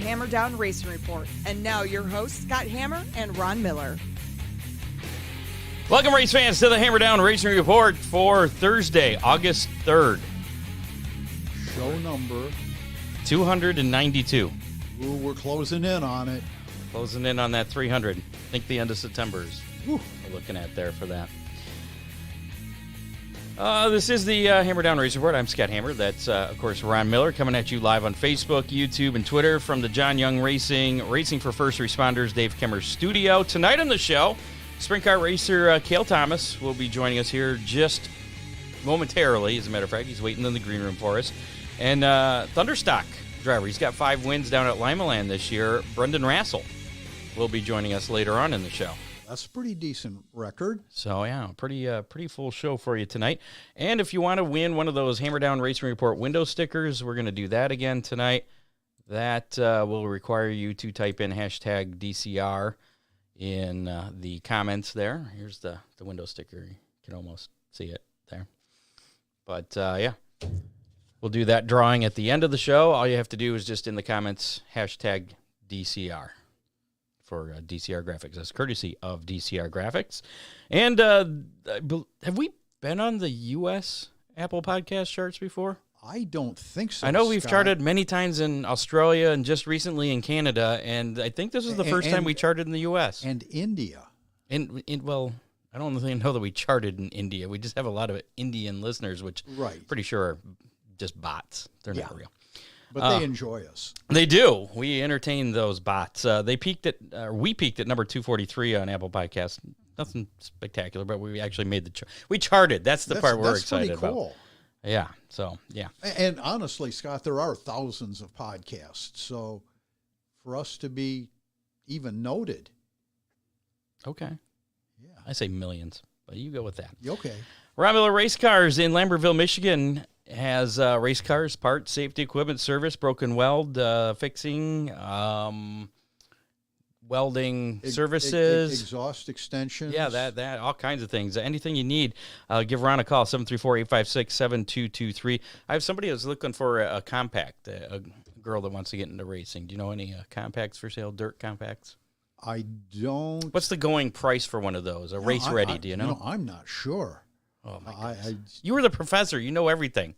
Hammer Down Racing Report. And now your hosts, Scott Hammer and Ron Miller. Welcome, race fans, to the Hammer Down Racing Report for Thursday, August 3rd. Show number 292. Ooh, we're closing in on it. Closing in on that 300. I think the end of September is we're looking at there for that. This is the Hammer Down Racing Report. I'm Scott Hammer. That's, of course, Ron Miller coming at you live on Facebook, YouTube, and Twitter from the John Young Racing for First Responders Dave Kemmer studio. Tonight on the show, sprint car racer Cale Thomas will be joining us here just momentarily. As a matter of fact, he's waiting in the green room for us. And Thunderstock driver, he's got 5 wins down at Limaland this year. Brenden Rassel will be joining us later on in the show. That's a pretty decent record. So, yeah, pretty full show for you tonight. And if you want to win one of those Hammer Down Racing Report window stickers, we're going to do that again tonight. That will require you to type in hashtag DCR in the comments there. Here's the window sticker. You can almost see it there. But, yeah, we'll do that drawing at the end of the show. All you have to do is just in the comments, hashtag DCR. For DCR Graphics. That's courtesy of DCR Graphics. And have we been on the U.S. Apple Podcast charts before? I don't think so, I know we've Scott. charted many times in Australia and just recently in Canada, and I think this is the first time we charted in the U.S. And India. Well, I don't really know that we charted in India. We just have a lot of Indian listeners, which I'm pretty sure are just bots. They're not real. But they enjoy us. They do. We entertain those bots. We peaked at number 243 on Apple Podcasts. Nothing spectacular, but we actually made the chart. We charted. That's the part we're excited about. Yeah. So, yeah. And honestly, Scott, there are thousands of podcasts. So for us to be even noted. Okay. Yeah. I say millions, but you go with that. Okay. Ron Miller Race Cars in Lambertville, Michigan has race cars, parts, safety equipment, service, broken weld, fixing, welding services. Exhaust extensions. Yeah, that all kinds of things. Anything you need, give Ron a call, 734-856-7223. I have somebody who's looking for a compact, a girl that wants to get into racing. Do you know any compacts for sale, dirt compacts? I don't. What's the going price for one of those? Race ready, do you know? No, I'm not sure. Oh, my goodness. You were the professor. You know everything.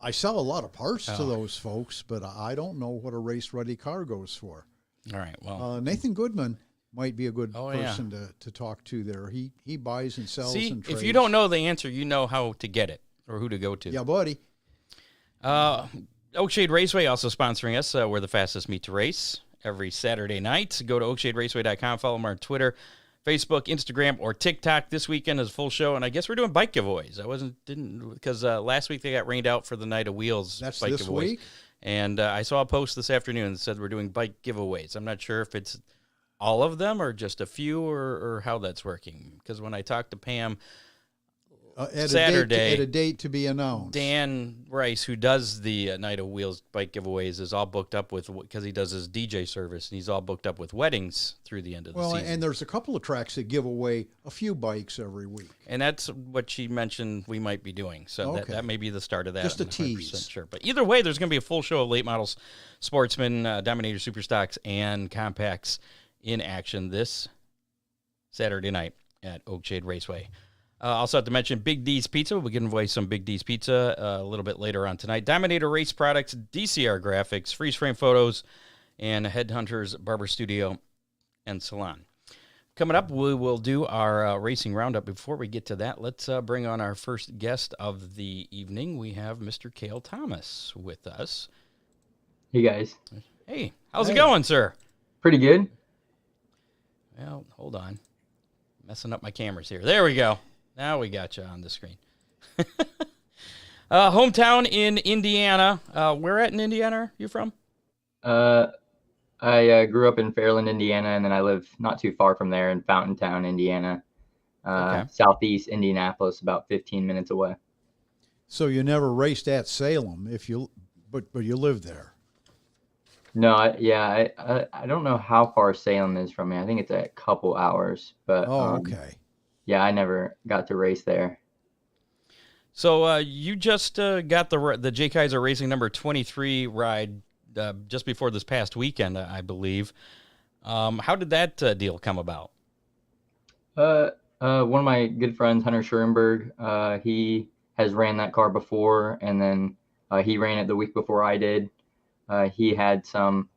I sell a lot of parts to those folks, but I don't know what a race-ready car goes for. All right, well. Nathan Goodman might be a good person to talk to there. He buys and sells and trades. If you don't know the answer, you know how to get it or who to go to. Yeah, buddy. Oakshade Raceway also sponsoring us. We're the fastest meet to race every Saturday night. Go to oakshaderaceway.com. Follow them on Twitter, Facebook, Instagram, or TikTok. This weekend is a full show, and I guess we're doing bike giveaways. Because last week they got rained out for the Night of Wheels. That's bike this giveaways. Week? And I saw a post this afternoon that said we're doing bike giveaways. I'm not sure if it's all of them or just a few or how that's working. Because when I talked to Pam Saturday, at a date to be announced, Dan Rice, who does the Night of Wheels bike giveaways, is all booked up with, because he does his DJ service, and he's all booked up with weddings through the end of the season. And there's a couple of tracks that give away a few bikes every week. And that's what she mentioned we might be doing. So that may be the start of that. Just a tease. Sure. But either way, there's going to be a full show of late models, sportsmen, Dominator Superstocks, and compacts in action this Saturday night at Oakshade Raceway. Also have to mention Big D's Pizza. We'll be giving away some Big D's Pizza a little bit later on tonight. Dominator Race Products, DCR Graphics, Freeze Frame Photos, and Headhunters Barber Studio and Salon. Coming up, we will do our racing roundup. Before we get to that, let's bring on our first guest of the evening. We have Mr. Cale Thomas with us. Hey, guys. Hey, how's it going, sir? Pretty good. Well, hold on. Messing up my cameras here. There we go. Now we got you on the screen. Hometown in Indiana. Where at in Indiana are you from? I grew up in Fairland, Indiana, and then I live not too far from there in Fountaintown, Indiana. Southeast Indianapolis, about 15 minutes away. So you never raced at Salem, but you lived there. No, I don't know how far Salem is from me. I think it's a couple hours, but okay. Yeah, I never got to race there. So you just got the Jay Kiser Racing number 23 ride just before this past weekend, I believe. How did that deal come about? One of my good friends, Hunter Schoenberg, he has ran that car before, and then he ran it the week before I did. He had some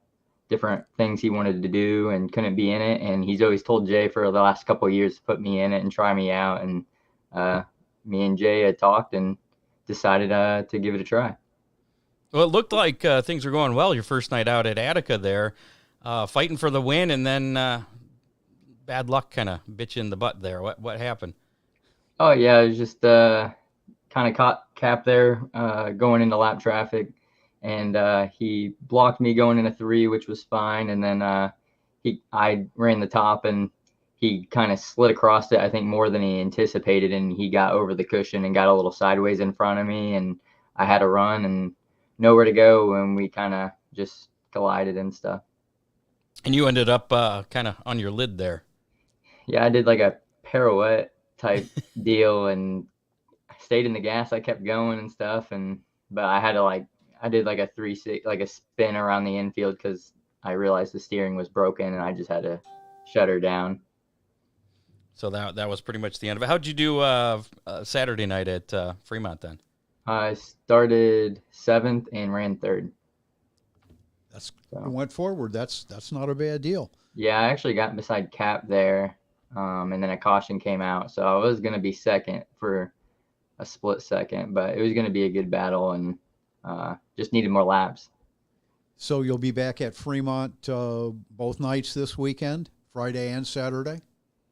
different things he wanted to do and couldn't be in it, and he's always told Jay for the last couple of years to put me in it and try me out, and me and Jay had talked and decided to give it a try. Well, it looked like things were going well your first night out at Attica there, fighting for the win, and then bad luck kind of bit you in the butt there. What happened? Oh, yeah, it was just kind of caught Cap there going into lap traffic, and he blocked me going into 3, which was fine, and then I ran the top, and he kind of slid across it, I think, more than he anticipated, and he got over the cushion and got a little sideways in front of me, and I had to run and nowhere to go, and we kind of just collided and stuff. And you ended up kind of on your lid there. Yeah, I did like a pirouette type deal and stayed in the gas. I kept going and stuff, but I had to I did like a 360, like a spin around the infield because I realized the steering was broken and I just had to shut her down. So that was pretty much the end of it. How'd you do Saturday night at Fremont then? I started 7th and ran 3rd. You went forward. That's not a bad deal. Yeah, I actually got beside Cap there, and then a caution came out. So I was going to be 2nd for a split second, but it was going to be a good battle and just needed more laps. So you'll be back at Fremont both nights this weekend, Friday and Saturday?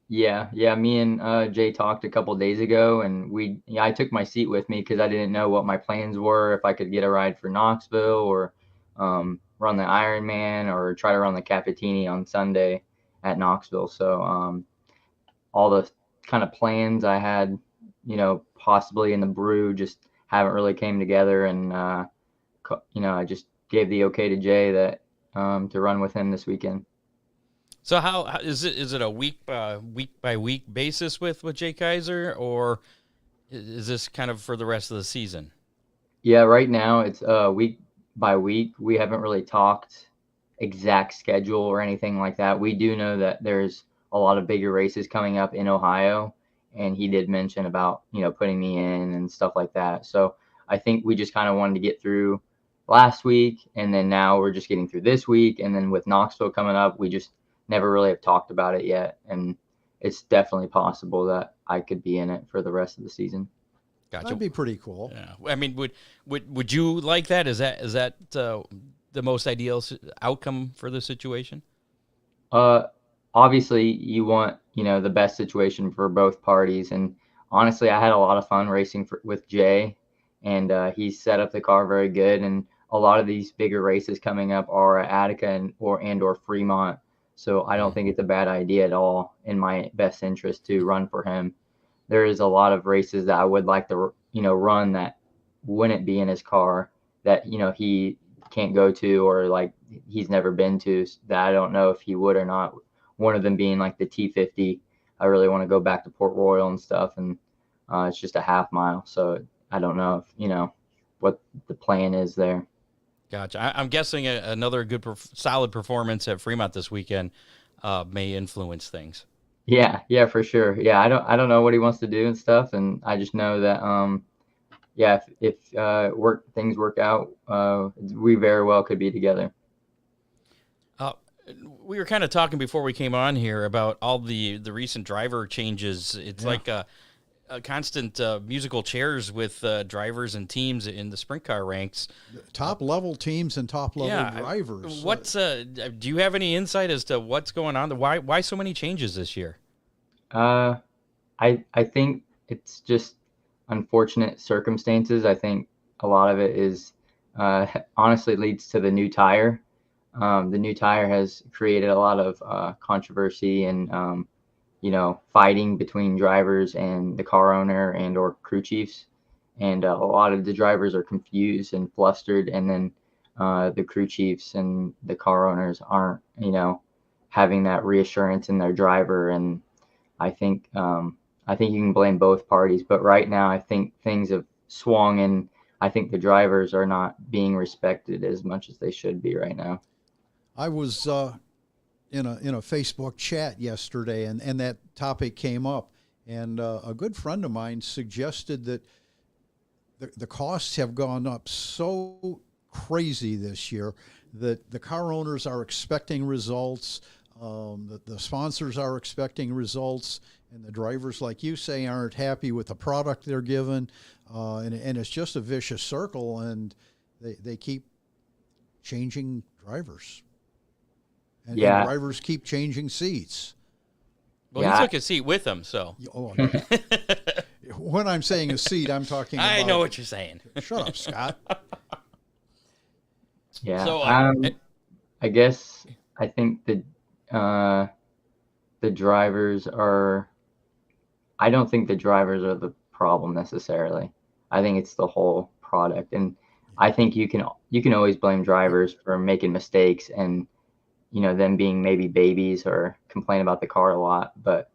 Yeah. Me and Jay talked a couple days ago, and I took my seat with me because I didn't know what my plans were, if I could get a ride for Knoxville or run the Ironman or try to run the Capitini on Sunday at Knoxville. So all the kind of plans I had, possibly in the brew just haven't really came together. And, I just gave the okay to Jay that to run with him this weekend. So how is it? Is it a week by week basis with Jay Kiser, or is this kind of for the rest of the season? Yeah, right now it's week by week. We haven't really talked exact schedule or anything like that. We do know that there's a lot of bigger races coming up in Ohio, and he did mention about putting me in and stuff like that. So I think we just kind of wanted to get through last week, and then now we're just getting through this week, and then with Knoxville coming up, we just never really have talked about it yet, and it's definitely possible that I could be in it for the rest of the season. Gotcha. That'd be pretty cool. Yeah. I mean, would you like that? Is that the most ideal outcome for the situation? Obviously you want, the best situation for both parties. And honestly, I had a lot of fun racing with Jay, and he set up the car very good. And a lot of these bigger races coming up are at Attica and or Fremont. So I don't think it's a bad idea at all, in my best interest, to run for him. There is a lot of races that I would like to, run that wouldn't be in his car that, he can't go to, or like he's never been to, that I don't know if he would or not. One of them being like the T50. I really want to go back to Port Royal and stuff, and it's just a half mile. So I don't know if, what the plan is there. Gotcha. I'm guessing another good, solid performance at Fremont this weekend may influence things. Yeah, for sure. Yeah, I don't know what he wants to do and stuff, and I just know that if things work out, we very well could be together. We were kind of talking before we came on here about all the recent driver changes. It's like a constant musical chairs with drivers and teams in the sprint car ranks. Top level teams and top level drivers. What's do you have any insight as to what's going on? Why so many changes this year? I think it's just unfortunate circumstances. I think a lot of it is honestly leads to the new tire. The new tire has created a lot of controversy and fighting between drivers and the car owner and or crew chiefs, and a lot of the drivers are confused and flustered, and then the crew chiefs and the car owners aren't having that reassurance in their driver. And I think you can blame both parties, but right now I think things have swung, and I think the drivers are not being respected as much as they should be right now. I was in a Facebook chat yesterday, and that topic came up, and a good friend of mine suggested that the costs have gone up so crazy this year that the car owners are expecting results, that the sponsors are expecting results, and the drivers, like you say, aren't happy with the product they're given, and it's just a vicious circle, and they keep changing drivers. And drivers keep changing seats. Well, he took a seat with him, so. Oh, no. When I'm saying a seat, I'm talking about... I know what you're saying. Shut up, Scott. Yeah. So, I guess I think the drivers are... I don't think the drivers are the problem necessarily. I think it's the whole product. And I think you can always blame drivers for making mistakes and them being maybe babies or complain about the car a lot. But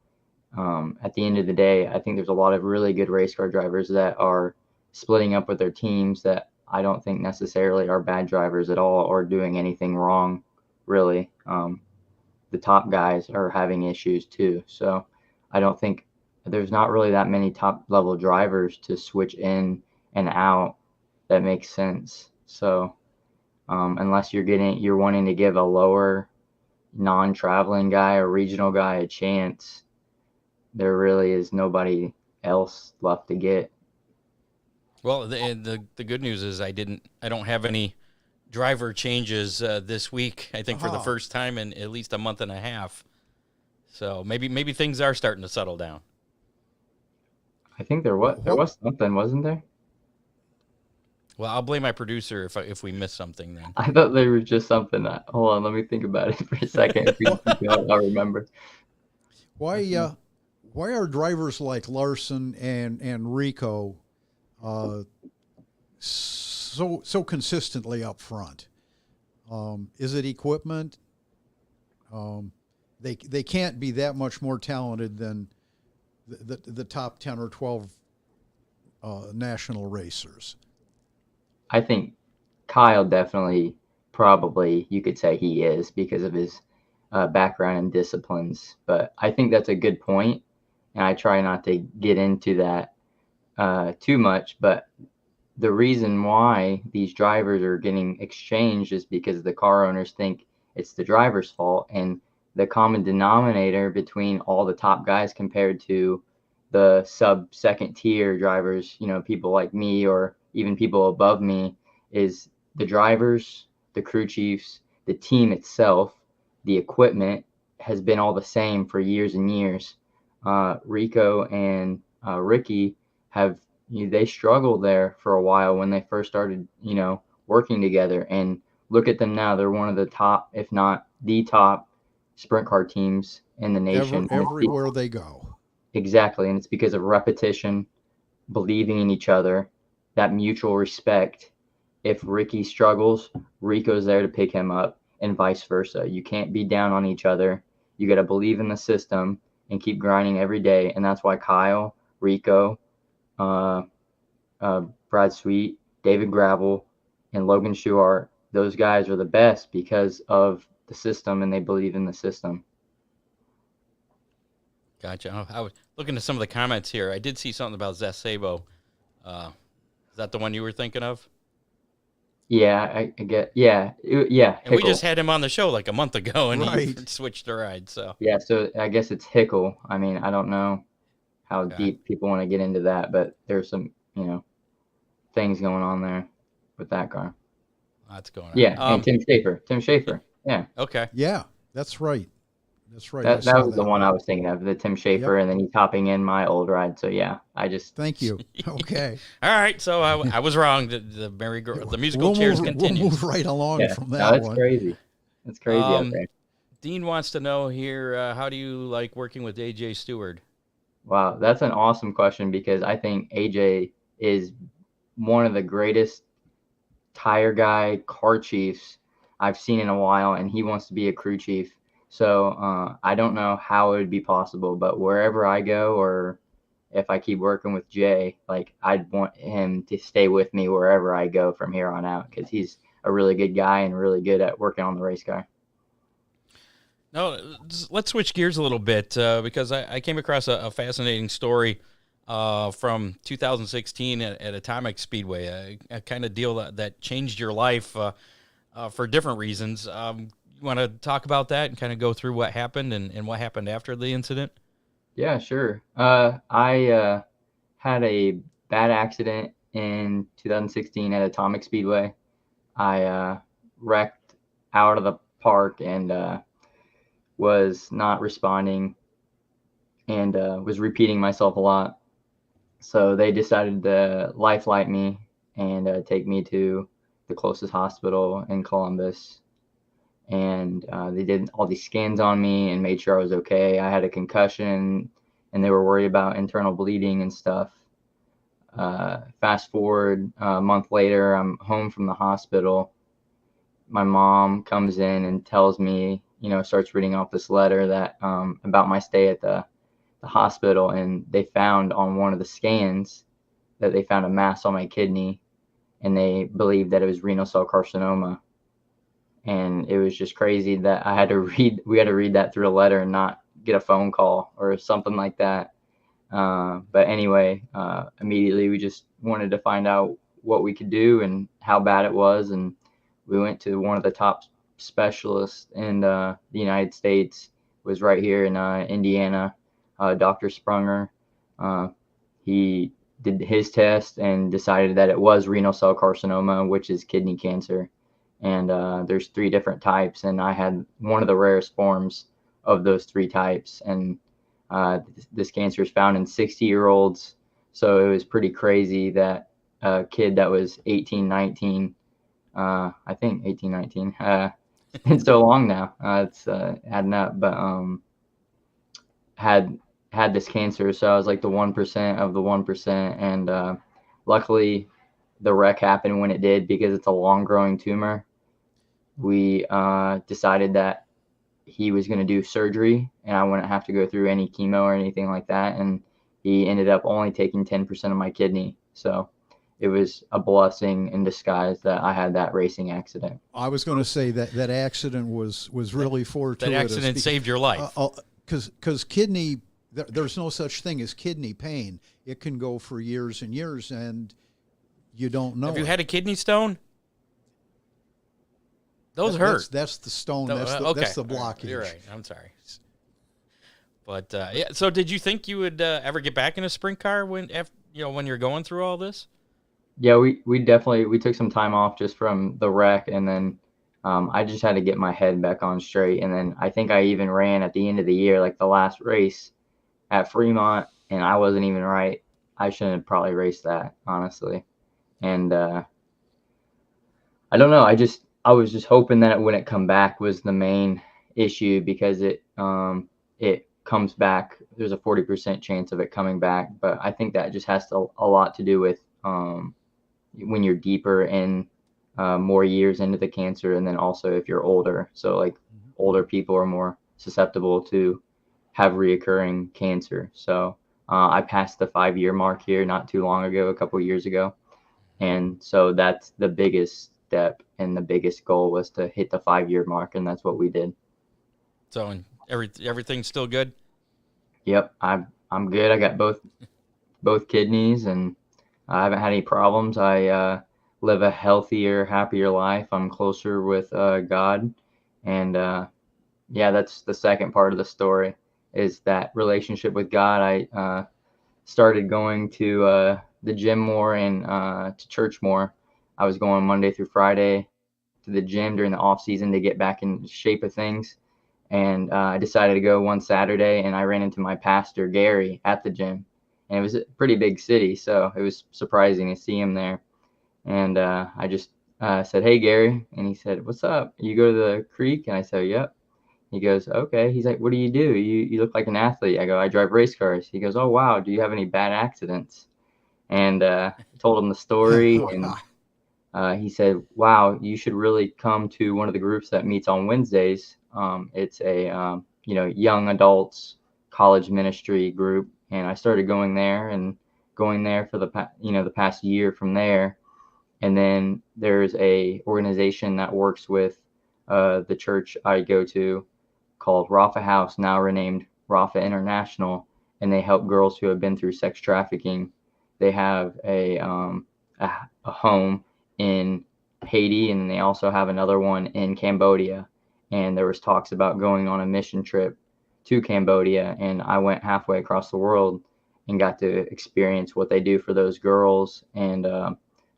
at the end of the day, I think there's a lot of really good race car drivers that are splitting up with their teams that I don't think necessarily are bad drivers at all or doing anything wrong, really. The top guys are having issues too. So I don't think there's not really that many top level drivers to switch in and out that makes sense. So unless you're wanting to give a lower non-traveling guy or regional guy a chance, there really is nobody else left to get. Well, the good news is I don't have any driver changes this week. I think for the first time in at least a month and a half. So maybe things are starting to settle down. I think there was something, wasn't there? Well, I'll blame my producer if we miss something then. I thought there was just something. Hold on, let me think about it for a second. If you think I'll remember. Why are drivers like Larson and Rico so consistently up front? Is it equipment? They can't be that much more talented than the top 10 or 12 national racers. I think Kyle definitely, probably, you could say he is because of his background and disciplines. But I think that's a good point, and I try not to get into that too much. But the reason why these drivers are getting exchanged is because the car owners think it's the driver's fault. And the common denominator between all the top guys compared to the sub-second tier drivers, people like me or even people above me, is the drivers, the crew chiefs, the team itself, the equipment has been all the same for years and years. Rico and Ricky they struggled there for a while when they first started, working together. And look at them now; they're one of the top, if not the top, sprint car teams in the nation. Everywhere they go. Exactly, and it's because of repetition, believing in each other, that mutual respect. If Ricky struggles, Rico's there to pick him up, and vice versa. You can't be down on each other. You got to believe in the system and keep grinding every day. And that's why Kyle, Rico, Brad Sweet, David Gravel, and Logan Schuart, those guys are the best because of the system, and they believe in the system. Gotcha. I was looking at some of the comments here. I did see something about Zeth Sabo. Is that the one you were thinking of? Yeah, I get. Yeah. And we just had him on the show like a month ago, and Right. he switched to ride. So yeah, so I guess it's Hickle. I mean, I don't know how deep people want to get into that, but there's some things going on there with that car. Lots going on. Yeah, and Tim Schaefer. Yeah. Okay. Yeah, that's right. That's right. That was the one I was thinking of, the Tim Schaefer, and then he's hopping in my old ride. So yeah, Thank you. Okay. All right, so I was wrong. The musical chairs continues. We'll move right along from that that's one. crazy. That's crazy out there. Dean wants to know here, how do you like working with AJ Stewart? Wow, that's an awesome question because I think AJ is one of the greatest tire guy car chiefs I've seen in a while, and he wants to be a crew chief. So I don't know how it would be possible, but wherever I go or if I keep working with Jay, like I'd want him to stay with me wherever I go from here on out, because he's a really good guy and really good at working on the race car. No, let's switch gears a little bit because I came across a fascinating story from 2016 at Atomic Speedway, a kind of deal that changed your life for different reasons. You want to talk about that and kind of go through what happened and what happened after the incident? Yeah, sure. I had a bad accident in 2016 at Atomic Speedway. I wrecked out of the park and was not responding and was repeating myself a lot. So they decided to lifeline me and take me to the closest hospital in Columbus. And they did all these scans on me and made sure I was okay. I had a concussion, and they were worried about internal bleeding and stuff. Fast forward a month later, I'm home from the hospital. My mom comes in and tells me, starts reading off this letter that about my stay at the hospital, and they found on one of the scans that they found a mass on my kidney, and they believed that it was renal cell carcinoma. And it was just crazy that we had to read that through a letter and not get a phone call or something like that. But anyway, immediately we just wanted to find out what we could do and how bad it was. And we went to one of the top specialists in the United States. It was right here in Indiana, Dr. Sprunger. He did his test and decided that it was renal cell carcinoma, which is kidney cancer. And there's 3 different types, and I had one of the rarest forms of those 3 types. And this cancer is found in 60-year-olds. So it was pretty crazy that a kid that was 18, 19, I think 18, 19, it's been so long now, it's adding up, but had this cancer. So I was like the 1% of the 1%. And luckily the wreck happened when it did, because it's a long growing tumor. We decided that he was going to do surgery and I wouldn't have to go through any chemo or anything like that. And he ended up only taking 10% of my kidney. So it was a blessing in disguise that I had that racing accident. I was going to say that accident was really fortuitous. That accident saved your life. Because kidney, there's no such thing as kidney pain. It can go for years and years, and you don't know. Have you had a kidney stone? Those hurt. That's the stone. That's the blockage. You're right. I'm sorry. But yeah. So, did you think you would ever get back in a sprint car when you're going through all this? Yeah, we definitely took some time off just from the wreck, and then I just had to get my head back on straight. And then I think I even ran at the end of the year, like the last race at Fremont, and I wasn't even right. I shouldn't have probably raced that, honestly. And I don't know. I was just hoping that it wouldn't come back was the main issue, because it comes back. There's a 40% chance of it coming back, but I think that just has a lot to do with when you're deeper in more years into the cancer, and then also if you're older. So like older people are more susceptible to have reoccurring cancer. So I passed the 5-year mark here not too long ago, a couple of years ago, and so that's the biggest step, and the biggest goal was to hit the 5-year mark, and that's what we did. So everything's still good? Yep, I'm good. I got both kidneys, and I haven't had any problems. I live a healthier, happier life. I'm closer with God, and yeah, that's the second part of the story, is that relationship with God. I started going to the gym more and to church more. I was going Monday through Friday to the gym during the off season to get back in shape of things. And I decided to go one Saturday, and I ran into my pastor, Gary, at the gym. And it was a pretty big city, so it was surprising to see him there. And I just said, "Hey, Gary." And he said, "What's up? You go to the creek?" And I said, "Yep." He goes, "Okay." He's like, "What do? You look like an athlete." I go, "I drive race cars." He goes, "Oh, wow. Do you have any bad accidents?" And I told him the story, and he said, "Wow, you should really come to one of the groups that meets on Wednesdays. It's a young adults college ministry group, and I started going there for the past year from there. And then there's a organization that works with the church I go to called Rafa House, now renamed Rafa International, and they help girls who have been through sex trafficking. They have a home in Haiti, and they also have another one in Cambodia. And there was talks about going on a mission trip to Cambodia, and I went halfway across the world and got to experience what they do for those girls, and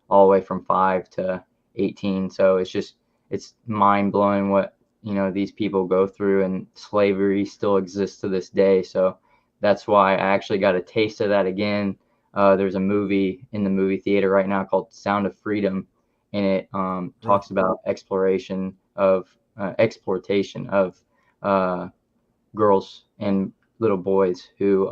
all the way from 5 to 18. So it's mind blowing what, these people go through, and slavery still exists to this day. So that's why I actually got a taste of that again. There's a movie in the movie theater right now called Sound of Freedom, and it talks about exploitation of girls and little boys who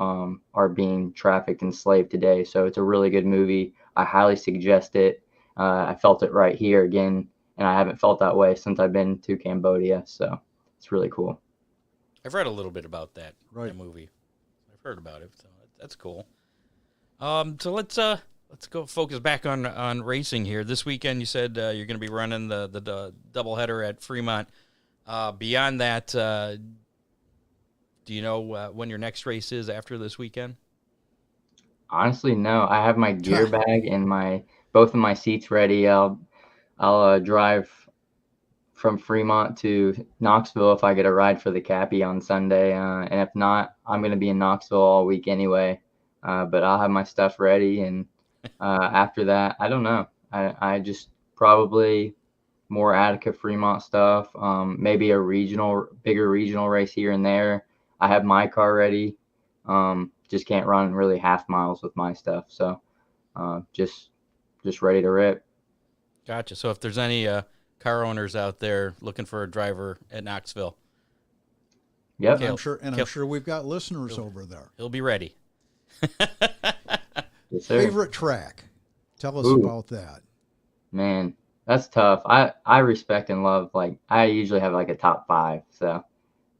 are being trafficked and enslaved today. So it's a really good movie. I highly suggest it. I felt it right here again, and I haven't felt that way since I've been to Cambodia. So it's really cool. I've read a little bit about that movie. I've heard about it, so that's cool. So let's go focus back on racing here. This weekend, you said you're going to be running the doubleheader at Fremont. Beyond that, do you know when your next race is after this weekend? Honestly, no. I have my gear bag and both of my seats ready. I'll drive from Fremont to Knoxville if I get a ride for the Cappy on Sunday, and if not, I'm going to be in Knoxville all week anyway. But I'll have my stuff ready, and after that, I don't know. I just probably more Attica Fremont stuff. Maybe a bigger regional race here and there. I have my car ready. Just can't run really half miles with my stuff. So just ready to rip. Gotcha. So if there's any car owners out there looking for a driver at Knoxville. Yep. I'm sure we've got listeners over there. He'll be ready. Yes, sir. Favorite track? Tell us about that. Man, that's tough. I respect and love, I usually have a top 5. So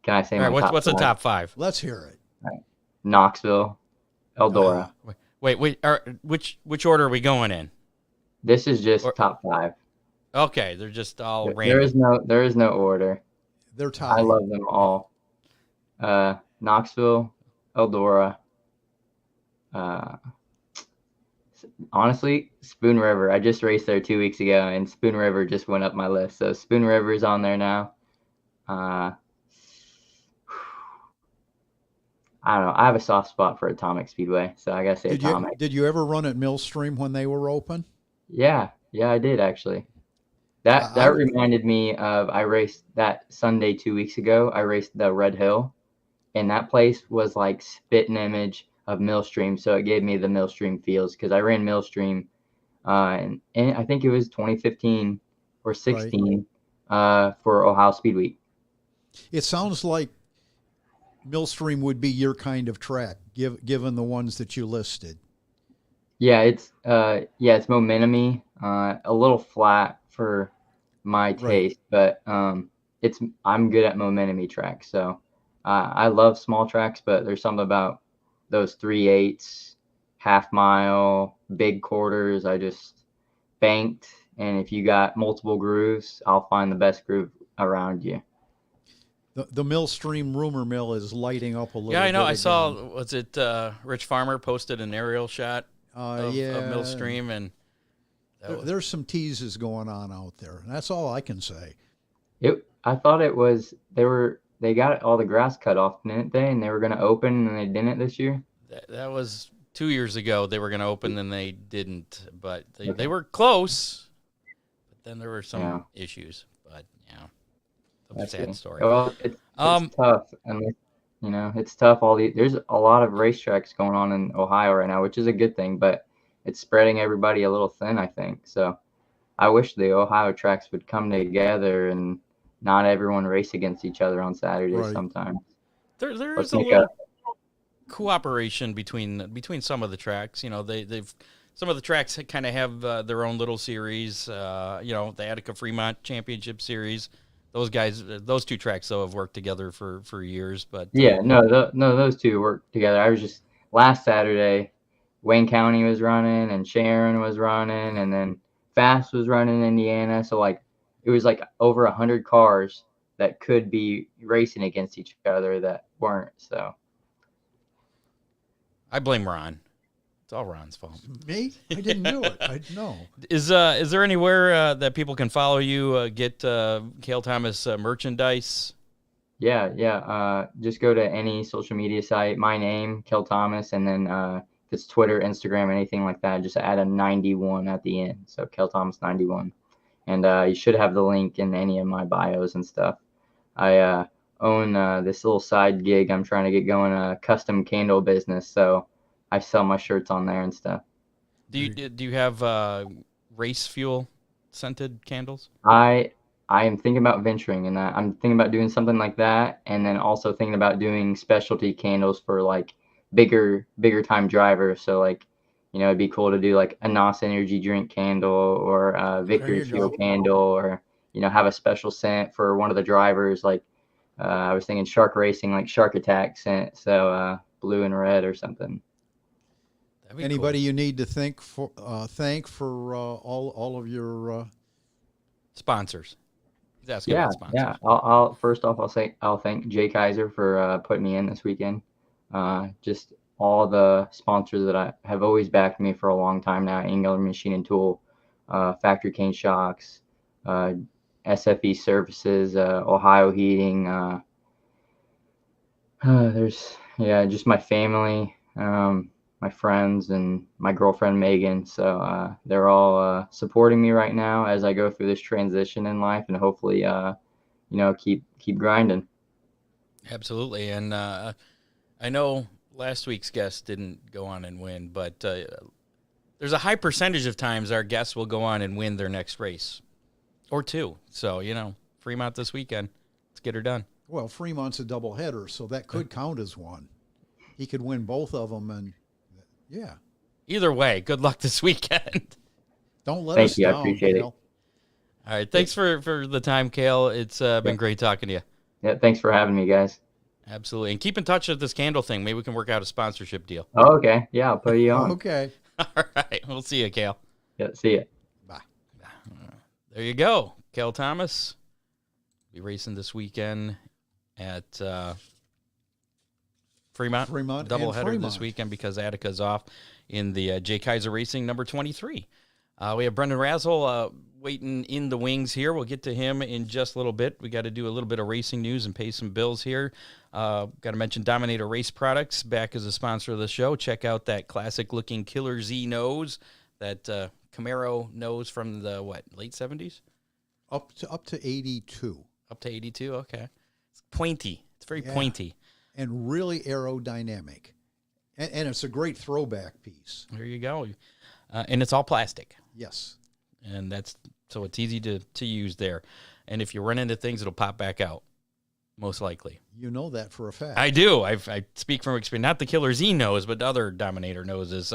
can I say All right, my top what's the 5? top 5? Let's hear it. Right. Knoxville, Eldora. Wait. Which order are we going in? This is just top 5. Okay, they're just all random. There is no order. They're top. I love them all. Knoxville, Eldora. Honestly, Spoon River. I just raced there 2 weeks ago, and Spoon River just went up my list. So Spoon River is on there now. I don't know. I have a soft spot for Atomic Speedway, so I gotta say Atomic. Did you ever run at Millstream when they were open? Yeah, I did actually. That reminded me of, I raced that Sunday 2 weeks ago. I raced the Red Hill, and that place was like spit and image of Millstream, so it gave me the Millstream feels, because I ran Millstream, and I think it was 2015 or 16 for Ohio Speed Week. It sounds like Millstream would be your kind of track, given the ones that you listed. Yeah, it's momentum-y, a little flat for my taste, but I'm good at momentum-y tracks. So I love small tracks, but there's something about those 3/8, half mile, big quarters. I just banked, and if you got multiple grooves, I'll find the best groove around you. The Millstream rumor mill is lighting up a little bit. Yeah, I know. I again. saw, was it Rich Farmer posted an aerial shot of Millstream, and there's some teases going on out there. That's all I can say. I thought it was they got all the grass cut off, didn't they? And they were going to open, and they didn't this year. That was 2 years ago. They were going to open, and they didn't. But they were close. But then there were some issues. But yeah, it's a sad story. Well, it's tough, and it's tough. There's a lot of racetracks going on in Ohio right now, which is a good thing, but it's spreading everybody a little thin, I think. So I wish the Ohio tracks would come together and not everyone race against each other on Saturdays sometimes. There is a little cooperation between some of the tracks. They've some of the tracks kind of have their own little series. The Attica Fremont Championship Series. Those two tracks though have worked together for years. But those two work together. last Saturday, Wayne County was running and Sharon was running, and then Fast was running in Indiana. So like it was like over 100 cars that could be racing against each other that weren't. So I blame Ron. It's all Ron's fault. Me? I didn't do it. No. Is there anywhere that people can follow you, get Cale Thomas merchandise? Yeah. Just go to any social media site, my name, Cale Thomas, and then if it's Twitter, Instagram, anything like that, just add a 91 at the end. So Cale Thomas 91. And you should have the link in any of my bios and stuff. I own this little side gig I'm trying to get going, a custom candle business. So I sell my shirts on there and stuff. Do you have race fuel scented candles? I am thinking about venturing in that. I'm thinking about doing something like that, and then also thinking about doing specialty candles for like bigger time drivers. So like, it'd be cool to do like a NOS energy drink candle or a Victory Fuel candle, or have a special scent for one of the drivers. Like I was thinking Shark Racing, like Shark Attack scent, so blue and red or something. Anybody cool. You need to thank for all of your sponsors? Yeah. I'll first off I'll thank Jay Kiser for putting me in this weekend. Just all the sponsors that have always backed me for a long time now: Engler Machine and Tool, Factory Cane Shocks, SFE Services, Ohio Heating. There's just my family. My friends and my girlfriend Megan, so they're all supporting me right now as I go through this transition in life, and hopefully keep grinding. Absolutely. And I know last week's guest didn't go on and win, but there's a high percentage of times our guests will go on and win their next race or two. So Fremont this weekend, let's get her done. Well, Fremont's a doubleheader, so that could count as one. He could win both of them, and yeah. Either way, good luck this weekend. Don't let us down. I appreciate it. All right, thanks for the time, Cale. It's been great talking to you. Yeah, thanks for having me, guys. Absolutely. And keep in touch with this candle thing. Maybe we can work out a sponsorship deal. Oh, okay. Yeah, I'll put you on. Okay. All right. We'll see you, Cale. Yeah, see you. Bye. There you go. Cale Thomas. Be racing this weekend at Fremont doubleheader this weekend because Attica's off in the Jay Kiser Racing number 23. We have Brenden Rassel waiting in the wings here. We'll get to him in just a little bit. We got to do a little bit of racing news and pay some bills here. Got to mention Dominator Race Products back as a sponsor of the show. Check out that classic-looking Killer Z nose, that Camaro nose from the late 70s? Up to 82. Up to 82. Okay, it's pointy. It's very pointy. And really aerodynamic. And it's a great throwback piece. There you go. And it's all plastic. Yes. And so it's easy to use there. And if you run into things, it'll pop back out, most likely. You know that for a fact. I do. I speak from experience. Not the Killer Z nose, but other Dominator noses.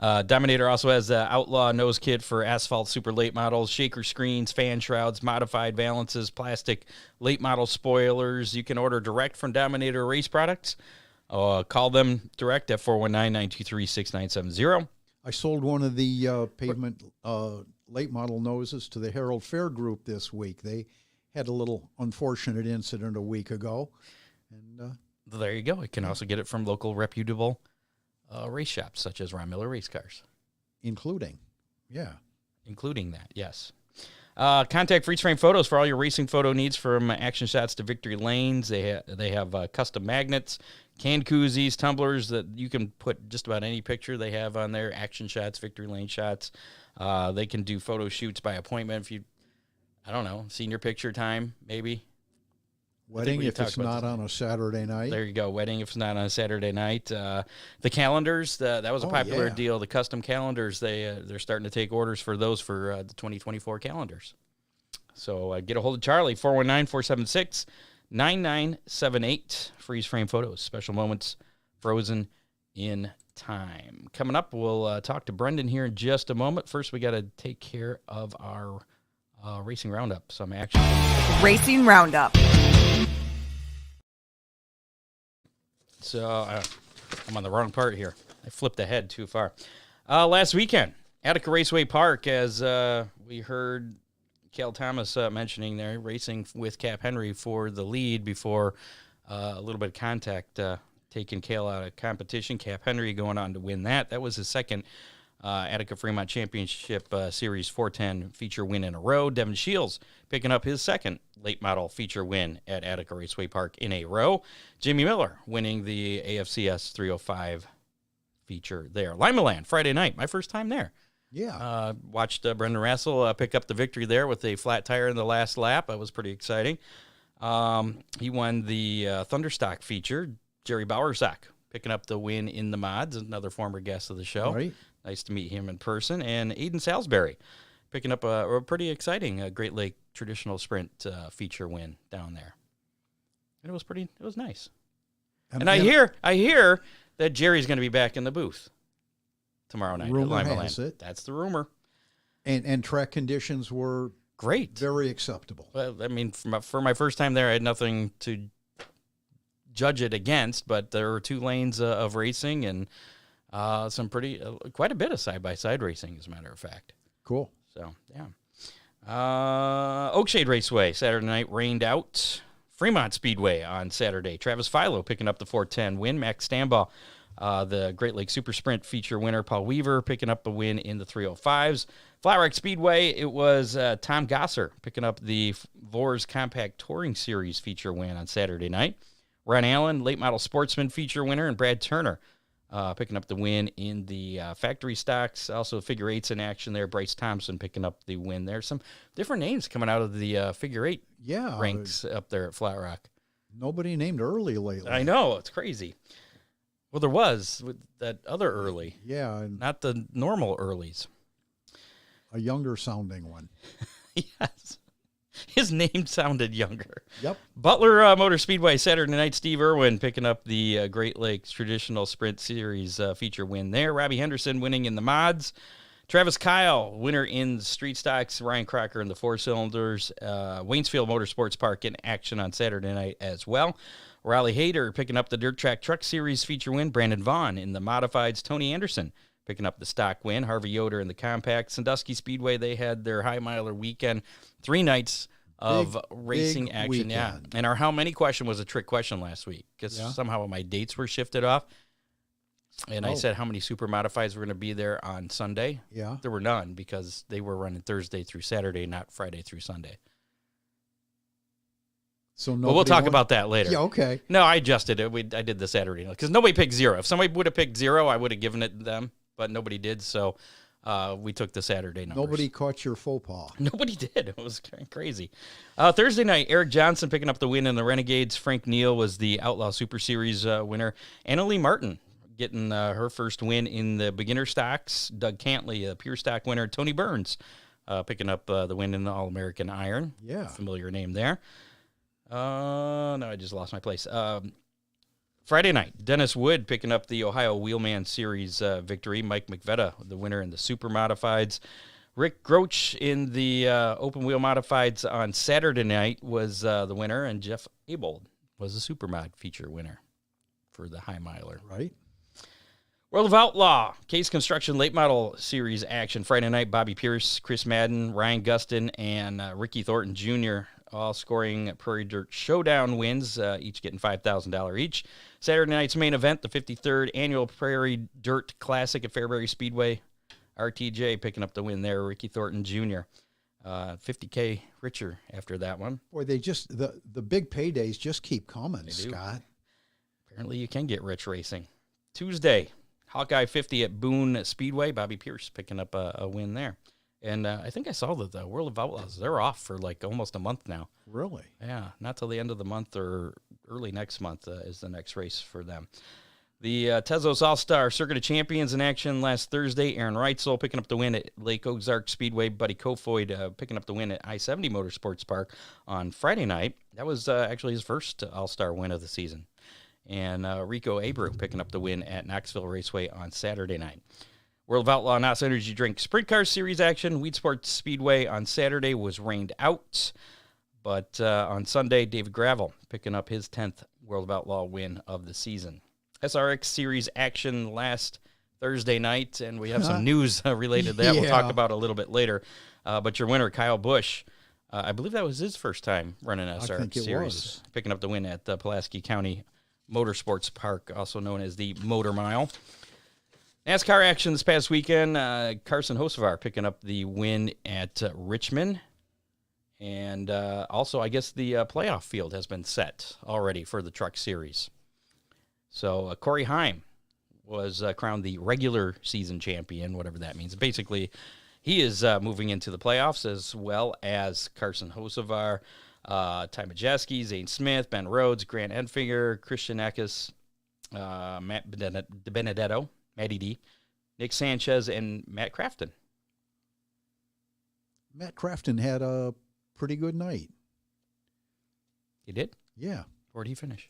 Dominator also has the Outlaw nose kit for asphalt super late models, shaker screens, fan shrouds, modified valances, plastic late model spoilers. You can order direct from Dominator Race Products. Call them direct at 419-923-6970. I sold one of the pavement late model noses to the Herald Fair Group this week. They had a little unfortunate incident a week ago. And there you go. You can also get it from local reputable race shops such as Ron Miller Race Cars. Including that, yes. Contact Freeze Frame Photos for all your racing photo needs, from action shots to victory lanes. They have custom magnets, canned koozies, tumblers that you can put just about any picture they have on there. Action shots, victory lane shots. They can do photo shoots by appointment if you, senior picture time, maybe. Wedding if it's not on a Saturday night. There you go. Wedding if it's not on a Saturday night. The calendars, that was a popular deal. The custom calendars, they're starting to take orders for those for the 2024 calendars. So get a hold of Charlie, 419-476-9978. Freeze Frame Photos, special moments frozen in time. Coming up, we'll talk to Brenden here in just a moment. First, we got to take care of our Racing Roundup, some action. Racing Roundup. So I'm on the wrong part here. I flipped ahead too far. Last weekend, Attica Raceway Park, as we heard Cale Thomas mentioning there, racing with Cap Henry for the lead before a little bit of contact taking Cale out of competition. Cap Henry going on to win that. That was his second Attica Fremont Championship Series 410 feature win in a row. Devin Shields picking up his second late model feature win at Attica Raceway Park in a row. Jimmy Miller winning the AFCS 305 feature there. Limaland, Friday night, my first time there. Yeah. Watched Brenden Rassel pick up the victory there with a flat tire in the last lap. That was pretty exciting. He won the Thunderstock feature. Jerry Bowersock picking up the win in the mods, another former guest of the show. Right. Nice to meet him in person. And Aiden Salisbury picking up a pretty exciting Great Lake traditional sprint feature win down there. And it was nice. And I hear that Jerry's going to be back in the booth tomorrow night Rumor at has Limaland. it. That's the rumor. And track conditions were Great. very acceptable. Well, I mean, for my first time there, I had nothing to judge it against, but there were 2 lanes of racing and some quite a bit of side-by-side racing, as a matter of fact. Cool. So, yeah. Oakshade Raceway, Saturday night, rained out. Fremont Speedway on Saturday. Travis Philo picking up the 410 win. Max Stambaugh, the Great Lakes Super Sprint feature winner. Paul Weaver picking up a win in the 305s. Flat Rock Speedway, it was Tom Gosser picking up the Vors Compact Touring Series feature win on Saturday night. Ron Allen, late model sportsman feature winner, and Brad Turner picking up the win in the factory stocks. Also figure eights in action there. Bryce Thompson picking up the win there. Some different names coming out of the figure eight ranks up there at Flat Rock. Nobody named Early lately. I know, it's crazy. Well, there was with that other Early. Yeah. And not the normal Earlies. a younger sounding one. Yes. His name sounded younger. Yep. Butler Motor Speedway, Saturday night, Steve Irwin picking up the Great Lakes Traditional Sprint Series feature win there. Robbie Henderson winning in the mods. Travis Kyle, winner in street stocks. Ryan Crocker in the 4-cylinders. Waynesfield Motorsports Park in action on Saturday night as well. Raleigh Hayter picking up the Dirt Track Truck Series feature win. Brandon Vaughn in the modifieds. Tony Anderson picking up the stock win. Harvey Yoder in the compact. Sandusky Speedway, they had their high miler weekend. 3 nights of racing action. Weekend. Yeah. And our how many question was a trick question last week because somehow my dates were shifted off. And I said how many super modifieds were going to be there on Sunday. Yeah. There were none because they were running Thursday through Saturday, not Friday through Sunday. So but we'll talk about that later. Yeah, okay. No, I adjusted it. I did the Saturday because nobody picked 0. If somebody would have picked 0, I would have given it to them, but nobody did. So we took the Saturday numbers. Nobody caught your faux pas. Nobody did. It was crazy. Thursday night, Eric Johnson picking up the win in the Renegades. Frank Neal was the Outlaw Super Series winner. Anna Lee Martin getting her first win in the beginner stocks. Doug Cantley, a pure stock winner. Tony Burns picking up the win in the All-American Iron. Yeah. Familiar name there. No, I just lost my place. Friday night, Dennis Wood picking up the Ohio Wheelman Series victory. Mike McVetta, the winner in the Super Modifieds. Rick Groach in the Open Wheel Modifieds on Saturday night was the winner, and Jeff Abold was the Super Mod feature winner for the High Miler. Right. World of Outlaw, Case Construction Late Model Series action. Friday night, Bobby Pierce, Chris Madden, Ryan Gustin, and Ricky Thornton Jr. all scoring Prairie Dirt Showdown wins, each getting $5,000 each. Saturday night's main event, the 53rd Annual Prairie Dirt Classic at Fairbury Speedway. RTJ picking up the win there, Ricky Thornton Jr. $50K richer after that one. Boy, they just, the big paydays just keep coming, They do. Scott. Apparently you can get rich racing. Tuesday, Hawkeye 50 at Boone Speedway. Bobby Pierce picking up a win there. And I think I saw that the World of Outlaws, they're off for like almost a month now. Really? Yeah, not till the end of the month or early next month is the next race for them. The Tezos All-Star Circuit of Champions in action last Thursday. Aaron Reitzel picking up the win at Lake Ozark Speedway. Buddy Kofoid picking up the win at I-70 Motorsports Park on Friday night. That was actually his first All-Star win of the season. And Rico Abreu picking up the win at Knoxville Raceway on Saturday night. World of Outlaw NOS Energy Drink Sprint Car Series action. Weed Sports Speedway on Saturday was rained out. But on Sunday, David Gravel picking up his 10th World of Outlaw win of the season. SRX Series action last Thursday night, and we have some news related to that we'll talk about a little bit later. But your winner, Kyle Busch, I believe that was his first time running SRX Series, picking up the win at the Pulaski County Motorsports Park, also known as the Motor Mile. NASCAR action this past weekend, Carson Hocevar picking up the win at Richmond. And also, I guess the playoff field has been set already for the Truck Series. So Corey Heim was crowned the regular season champion, whatever that means. Basically, he is moving into the playoffs, as well as Carson Hocevar, Ty Majeski, Zane Smith, Ben Rhodes, Grant Enfinger, Christian Eckes, Matt Benedetto, Matty D, Nick Sanchez, and Matt Crafton. Matt Crafton had a pretty good night. He did? Yeah. Where'd he finish?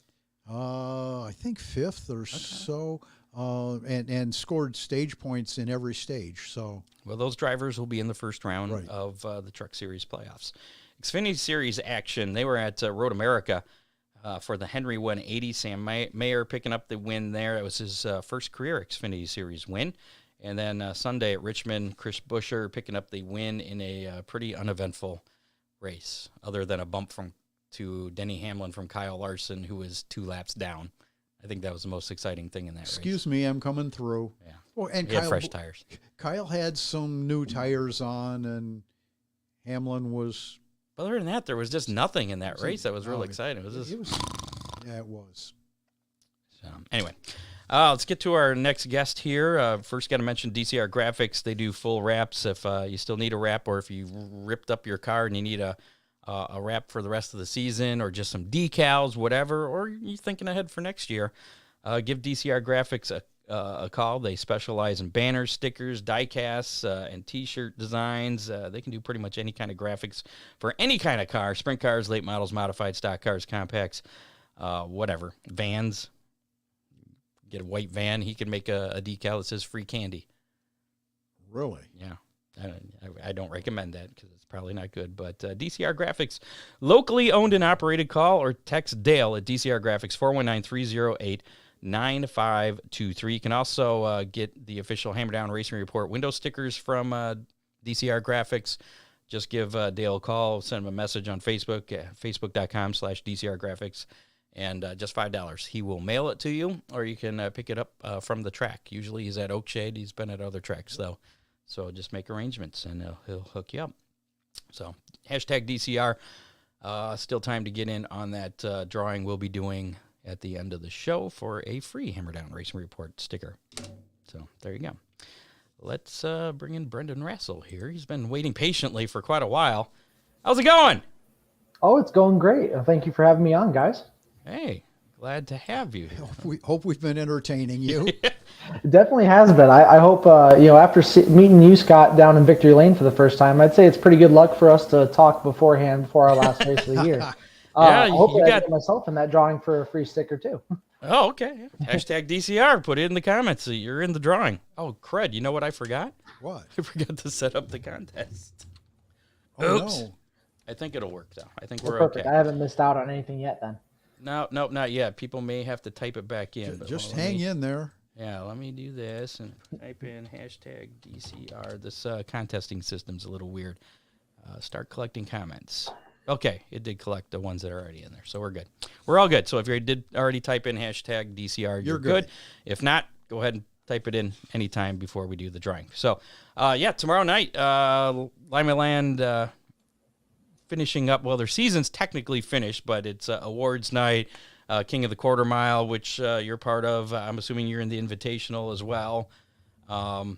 I think fifth or so, and scored stage points in every stage. So, well, those drivers will be in the first round of the Truck Series playoffs. Xfinity Series action, they were at Road America for the Henry 180. Sam Mayer picking up the win there. It was his first career Xfinity Series win. And then Sunday at Richmond, Chris Buescher picking up the win in a pretty uneventful race, other than a bump to Denny Hamlin from Kyle Larson, who was 2 laps down. I think that was the most exciting thing in that race. Excuse me, I'm coming through. Yeah. Well, and he had fresh tires. Kyle had some new tires on, and Hamlin was... Other than that, there was just nothing in that race that was real exciting. It was. So, anyway, let's get to our next guest here. First, got to mention DCR Graphics. They do full wraps if you still need a wrap, or if you ripped up your car and you need a wrap for the rest of the season, or just some decals, whatever, or you're thinking ahead for next year. Give DCR Graphics a call. They specialize in banners, stickers, die casts, and T-shirt designs. They can do pretty much any kind of graphics for any kind of car: sprint cars, late models, modified stock cars, compacts, whatever. Vans. Get a white van, he can make a decal that says free candy. Really? Yeah. I don't recommend that because it's probably not good. But DCR Graphics, locally owned and operated. Call or text Dale at DCR Graphics, 419-308-9523. You can also get the official Hammer Down Racing Report window stickers from DCR Graphics. Just give Dale a call, send him a message on Facebook, facebook.com/DCR Graphics. And just $5. He will mail it to you, or you can pick it up from the track. Usually he's at Oakshade. He's been at other tracks, though. So just make arrangements, and he'll hook you up. So hashtag DCR. Still time to get in on that drawing we'll be doing at the end of the show for a free Hammer Down Racing Report sticker. So there you go. Let's bring in Brenden Rassel here. He's been waiting patiently for quite a while. How's it going? Oh, it's going great. Thank you for having me on, guys. Hey, glad to have you. We hope we've been entertaining you. It definitely has been. I hope, after meeting you, Scott, down in Victory Lane for the first time, I'd say it's pretty good luck for us to talk beforehand before our last race of the year. Yeah, hopefully I get myself in that drawing for a free sticker, too. Oh, okay. Hashtag DCR. Put it in the comments. So you're in the drawing. Oh, crud. You know what I forgot? What? I forgot to set up the contest. Oh, Oops. no. I think it'll work, though. I think we're perfect. okay. I haven't missed out on anything yet, then. No, not yet. People may have to type it back in. Just hang in there. Yeah, let me do this and type in hashtag DCR. This contesting system's a little weird. Start collecting comments. Okay, it did collect the ones that are already in there, so we're good. We're all good. So if you did already type in hashtag DCR, you're good. If not, go ahead and type it in anytime before we do the drawing. So, tomorrow night, Limaland finishing up. Well, their season's technically finished, but it's awards night, King of the Quarter Mile, which you're part of. I'm assuming you're in the Invitational as well. Yeah,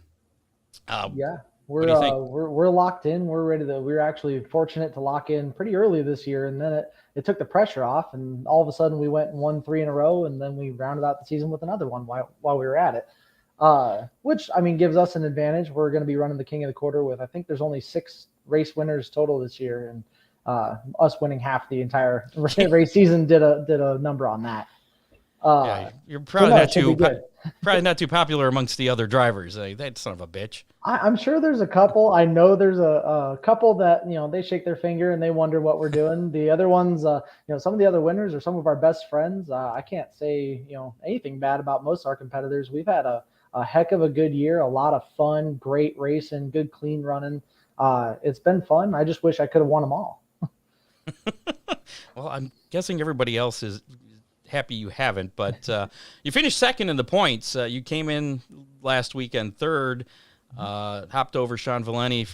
we're locked in. We're ready to. We were actually fortunate to lock in pretty early this year, and then it took the pressure off, and all of a sudden we went and won 3 in a row, and then we rounded out the season with another one while we were at it. Which gives us an advantage. We're going to be running the King of the Quarter with, I think there's only 6 race winners total this year, and us winning half the entire race season did a number on that. Yeah, you're probably no, not it should be good. probably not too popular amongst the other drivers. That son of a bitch. I'm sure there's a couple. I know there's a couple that, they shake their finger and they wonder what we're doing. The other ones, some of the other winners are some of our best friends. I can't say, anything bad about most of our competitors. We've had a heck of a good year, a lot of fun, great racing, good clean running. It's been fun. I just wish I could have won them all. Well, I'm guessing everybody else is happy you haven't, but you finished second in the points. You came in last weekend third, hopped over Sean Valenti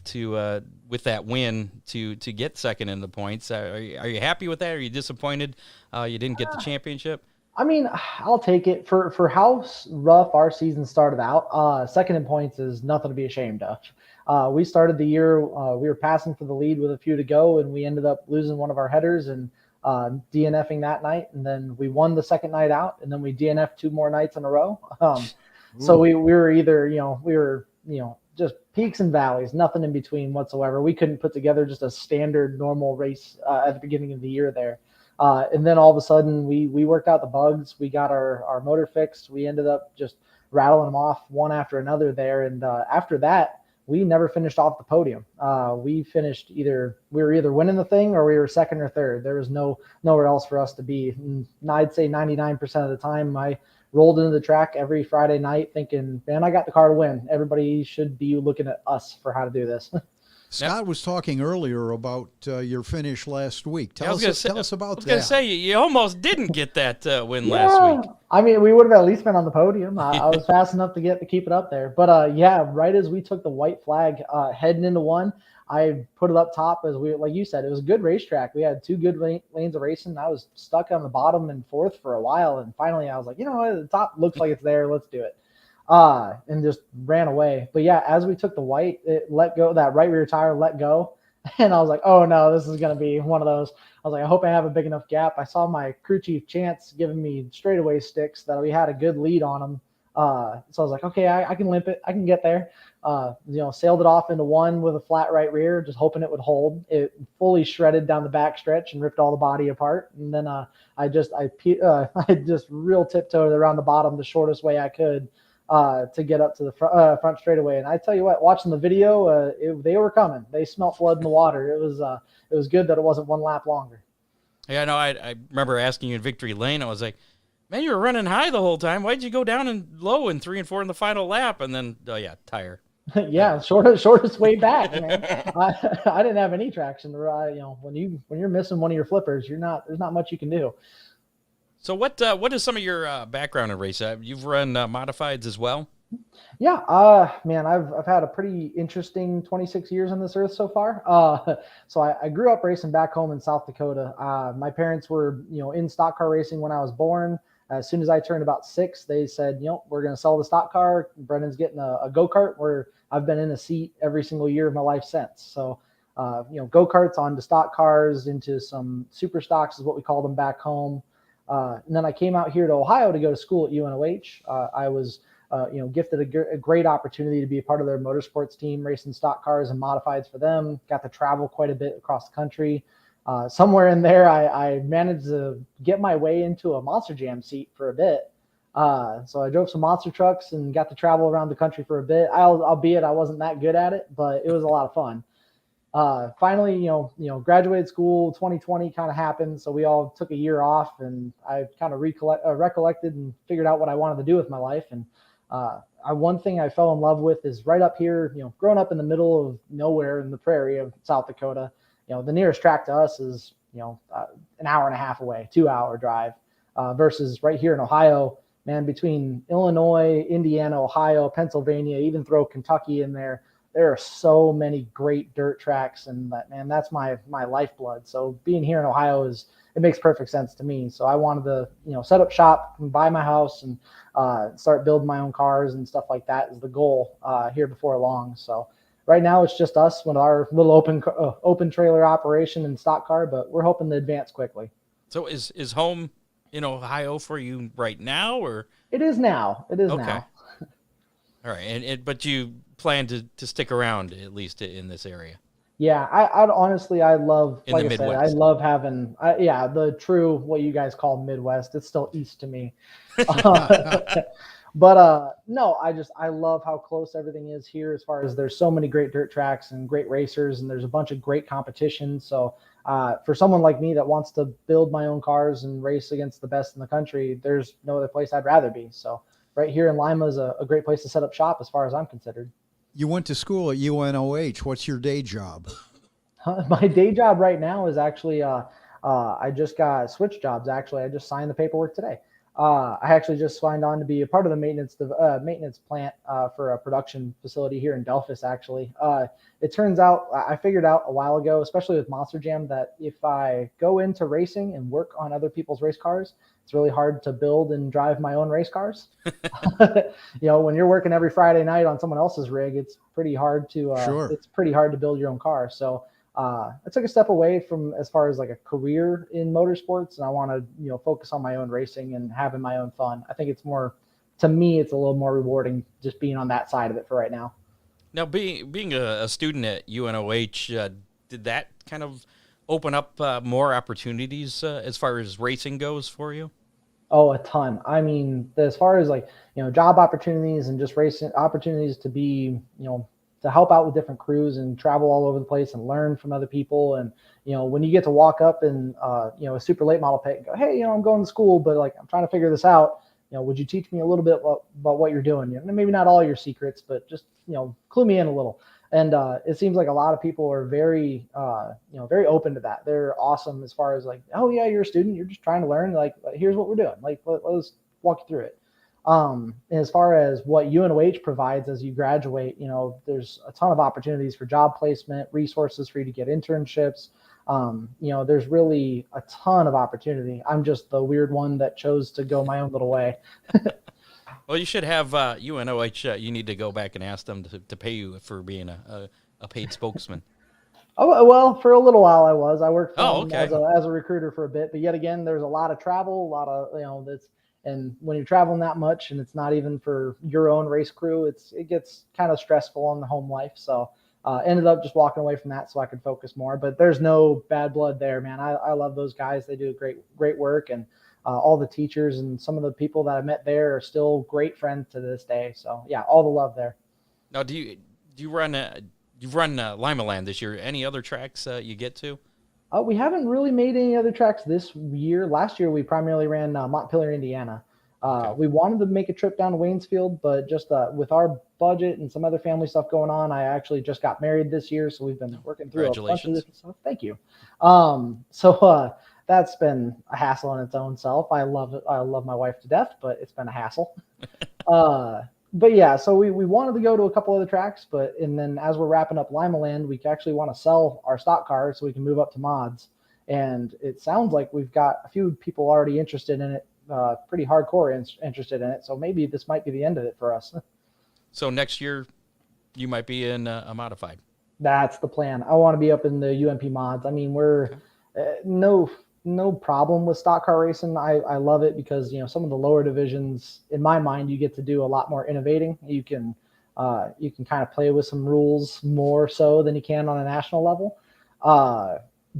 with that win to get second in the points. Are you happy with that? Are you disappointed you didn't get the championship? I mean, I'll take it for how rough our season started out. Second in points is nothing to be ashamed of. We started the year, we were passing for the lead with a few to go, and we ended up losing one of our headers and DNFing that night. And then we won the second night out, and then we DNF'd 2 more nights in a row. So we were either, just peaks and valleys, nothing in between whatsoever. We couldn't put together just a standard normal race at the beginning of the year there. And then all of a sudden we worked out the bugs. We got our motor fixed. We ended up just rattling them off one after another there. And after that, we never finished off the podium. We were either winning the thing or we were second or third. There was nowhere else for us to be. And I'd say 99% of the time I rolled into the track every Friday night thinking, man, I got the car to win. Everybody should be looking at us for how to do this. Scott was talking earlier about your finish last week. Tell us about that. I was going to say, you almost didn't get that win last week. I mean, we would have at least been on the podium. I was fast enough to keep it up there. But, right as we took the white flag heading into one, I put it up top like you said, it was a good racetrack. We had 2 good lanes of racing. I was stuck on the bottom and fourth for a while. And finally I was like, the top looks like it's there. Let's do it. And just ran away. But yeah, as we took the white, it let go, that right rear tire let go. And I was like, oh no, this is going to be one of those. I was like, I hope I have a big enough gap. I saw my crew chief Chance giving me straightaway sticks that we had a good lead on them. So I was like, okay, I can limp it. I can get there. Sailed it off into one with a flat right rear, just hoping it would hold. It fully shredded down the back stretch and ripped all the body apart. And then I just real tiptoed around the bottom the shortest way I could to get up to the front straightaway. And I tell you what, watching the video, they were coming. They smelt blood in the water. It was good that it wasn't one lap longer. Yeah, no, I remember asking you in Victory Lane. I was like, man, you were running high the whole time. Why'd you go down and low in 3 and 4 in the final lap? And then, tire. Yeah, shortest way back, man. I didn't have any traction. When you're missing one of your flippers, there's not much you can do. So what is some of your background in race? You've run modifieds as well? Yeah, man, I've had a pretty interesting 26 years on this earth so far. So I grew up racing back home in South Dakota. My parents were, in stock car racing when I was born. As soon as I turned about 6, they said, we're going to sell the stock car. Brendan's getting a go-kart, where I've been in a seat every single year of my life since. So, go-karts onto stock cars, into some super stocks is what we call them back home. And then I came out here to Ohio to go to school at UNOH. I was, gifted a great opportunity to be a part of their motorsports team, racing stock cars and modifieds for them. Got to travel quite a bit across the country. Somewhere in there, I managed to get my way into a Monster Jam seat for a bit. So I drove some monster trucks and got to travel around the country for a bit. Albeit I wasn't that good at it, but it was a lot of fun. Finally, graduated school, 2020 kind of happened. So we all took a year off, and I kind of recollected and figured out what I wanted to do with my life. And one thing I fell in love with is right up here, growing up in the middle of nowhere in the prairie of South Dakota, the nearest track to us is, an hour and a half away, 2-hour drive, versus right here in Ohio, man, between Illinois, Indiana, Ohio, Pennsylvania, even throw Kentucky in there. There are so many great dirt tracks, and that's my lifeblood. So being here in Ohio it makes perfect sense to me. So I wanted to, set up shop and buy my house and start building my own cars and stuff like that is the goal here before long. So right now it's just us with our little open trailer operation and stock car, but we're hoping to advance quickly. So is home in Ohio for you right now, or? It is now. Okay. Now. All right, but you plan to stick around at least in this area? Yeah, I'd honestly, I love, In like the I said, I Midwest. love having, the true, what you guys call Midwest. It's still east to me. But no, I love how close everything is here as far as there's so many great dirt tracks and great racers, and there's a bunch of great competition. So for someone like me that wants to build my own cars and race against the best in the country, there's no other place I'd rather be. So right here in Lima is a great place to set up shop as far as I'm considered. You went to school at UNOH. What's your day job? My day job right now is actually I just got switch jobs. Actually, I just signed the paperwork today. I actually just signed on to be a part of the maintenance plant for a production facility here in Delphus. Actually, it turns out I figured out a while ago, especially with Monster Jam, that if I go into racing and work on other people's race cars, it's really hard to build and drive my own race cars. When you're working every Friday night on someone else's rig, it's pretty hard to Sure. it's pretty hard to build your own car. So I took a step away from as far as like a career in motorsports, and I want to focus on my own racing and having my own fun. I think it's more, to me, it's a little more rewarding just being on that side of it for right now. Now, being a student at UNOH, did that kind of open up more opportunities as far as racing goes for you? Oh, a ton. I mean, as far as job opportunities and just racing opportunities to be, to help out with different crews and travel all over the place and learn from other people. And, when you get to walk up in, a super late model pit and go, hey, I'm going to school, but I'm trying to figure this out. Would you teach me a little bit about what you're doing? Maybe not all your secrets, but just, clue me in a little. And it seems like a lot of people are very, very open to that. They're awesome as far as oh yeah, you're a student, you're just trying to learn. Here's what we're doing. Let's walk you through it. As far as what UNOH provides as you graduate, there's a ton of opportunities for job placement, resources for you to get internships. There's really a ton of opportunity. I'm just the weird one that chose to go my own little way. Well, you should have UNOH. You need to go back and ask them to pay you for being a paid spokesman. Oh, well, for a little while I worked for them okay. as a recruiter for a bit, but yet again, there's a lot of travel, a lot of, and when you're traveling that much and it's not even for your own race crew, it gets kind of stressful on the home life. So ended up just walking away from that so I could focus more, but there's no bad blood there, man. I love those guys. They do great work. And all the teachers and some of the people that I met there are still great friends to this day. So yeah, all the love there. Now, do you run you've run Limaland this year? Any other tracks you get to? We haven't really made any other tracks this year. Last year we primarily ran Montpelier, Indiana. Okay. We wanted to make a trip down to Waynesfield, but just with our budget and some other family stuff going on, I actually just got married this year, so we've been working through a bunch of different stuff. Thank you. So that's been a hassle in its own self. I love it. I love my wife to death, but it's been a hassle. But yeah, so we wanted to go to a couple other tracks, and then as we're wrapping up Limaland, we actually want to sell our stock car so we can move up to mods. And it sounds like we've got a few people already interested in it, pretty hardcore interested in it. So maybe this might be the end of it for us. So next year, you might be in a modified. That's the plan. I want to be up in the UMP mods. I mean, we're no problem with stock car racing. I love it because some of the lower divisions, in my mind, you get to do a lot more innovating. You can kind of play with some rules more so than you can on a national level.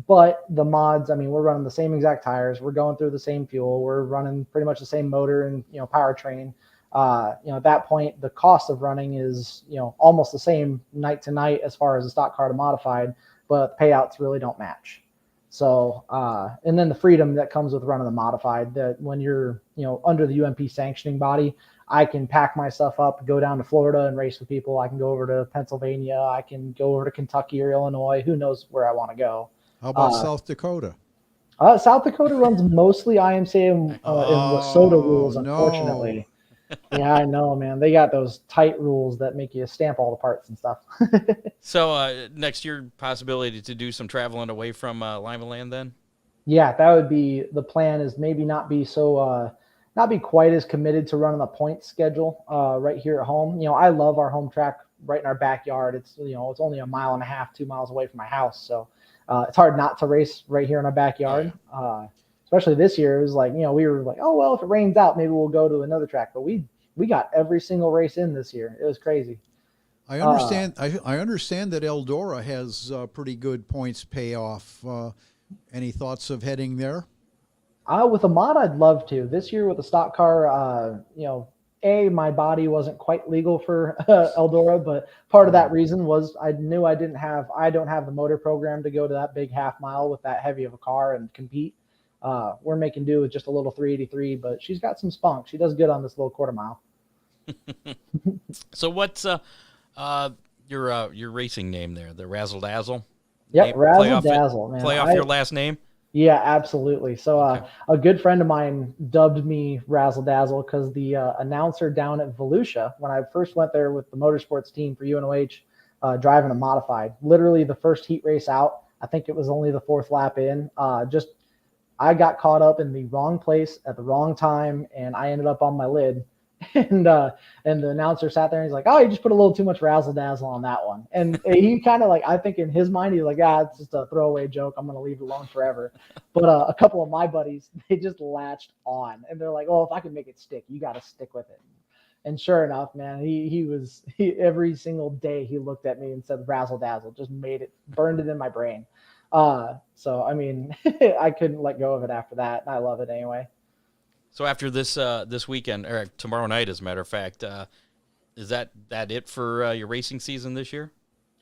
But the mods, I mean, we're running the same exact tires, we're going through the same fuel, we're running pretty much the same motor and powertrain. At that point, the cost of running is almost the same night to night as far as a stock car to modified, but the payouts really don't match. So, and then the freedom that comes with running the modified, that when you're, under the UMP sanctioning body, I can pack my stuff up, go down to Florida and race with people. I can go over to Pennsylvania. I can go over to Kentucky or Illinois. Who knows where I want to go. How about South Dakota? South Dakota runs mostly IMCA and WSOTA rules, unfortunately. No. Yeah, I know, man. They got those tight rules that make you stamp all the parts and stuff. So next year, possibility to do some traveling away from Limaland then? Yeah, that would be the plan, is maybe not be quite as committed to running a point schedule right here at home. I love our home track right in our backyard. It's, it's only 1.5 miles, 2 miles away from my house. So it's hard not to race right here in our backyard. Especially this year, it was like, we were like, oh, well, if it rains out, maybe we'll go to another track. But we got every single race in this year. It was crazy. I understand. I understand that Eldora has pretty good points payoff. Any thoughts of heading there? With a mod, I'd love to. This year with a stock car, my body wasn't quite legal for Eldora, but part of that reason was I knew I don't have the motor program to go to that big half mile with that heavy of a car and compete. We're making do with just a little 383, but she's got some spunk. She does good on this little quarter mile. So what's your racing name there? The Razzle Dazzle? Yep, Razzle Dazzle, man. Play off your last name? Yeah, absolutely. So a good friend of mine dubbed me Razzle Dazzle because the announcer down at Volusia, when I first went there with the motorsports team for UNOH, driving a modified, literally the first heat race out, I think it was only the 4th lap in, I got caught up in the wrong place at the wrong time, and I ended up on my lid. And the announcer sat there and he's like, "Oh, you just put a little too much razzle dazzle on that one." And he kind of like, I think in his mind, he's like, it's just a throwaway joke. I'm going to leave it alone forever. But a couple of my buddies, they just latched on and they're like, "Oh, if I can make it stick, you got to stick with it." And sure enough, man, he every single day he looked at me and said razzle dazzle, just burned it in my brain. So, I mean, I couldn't let go of it after that. And I love it anyway. So after this weekend, or tomorrow night, as a matter of fact, is that it for your racing season this year?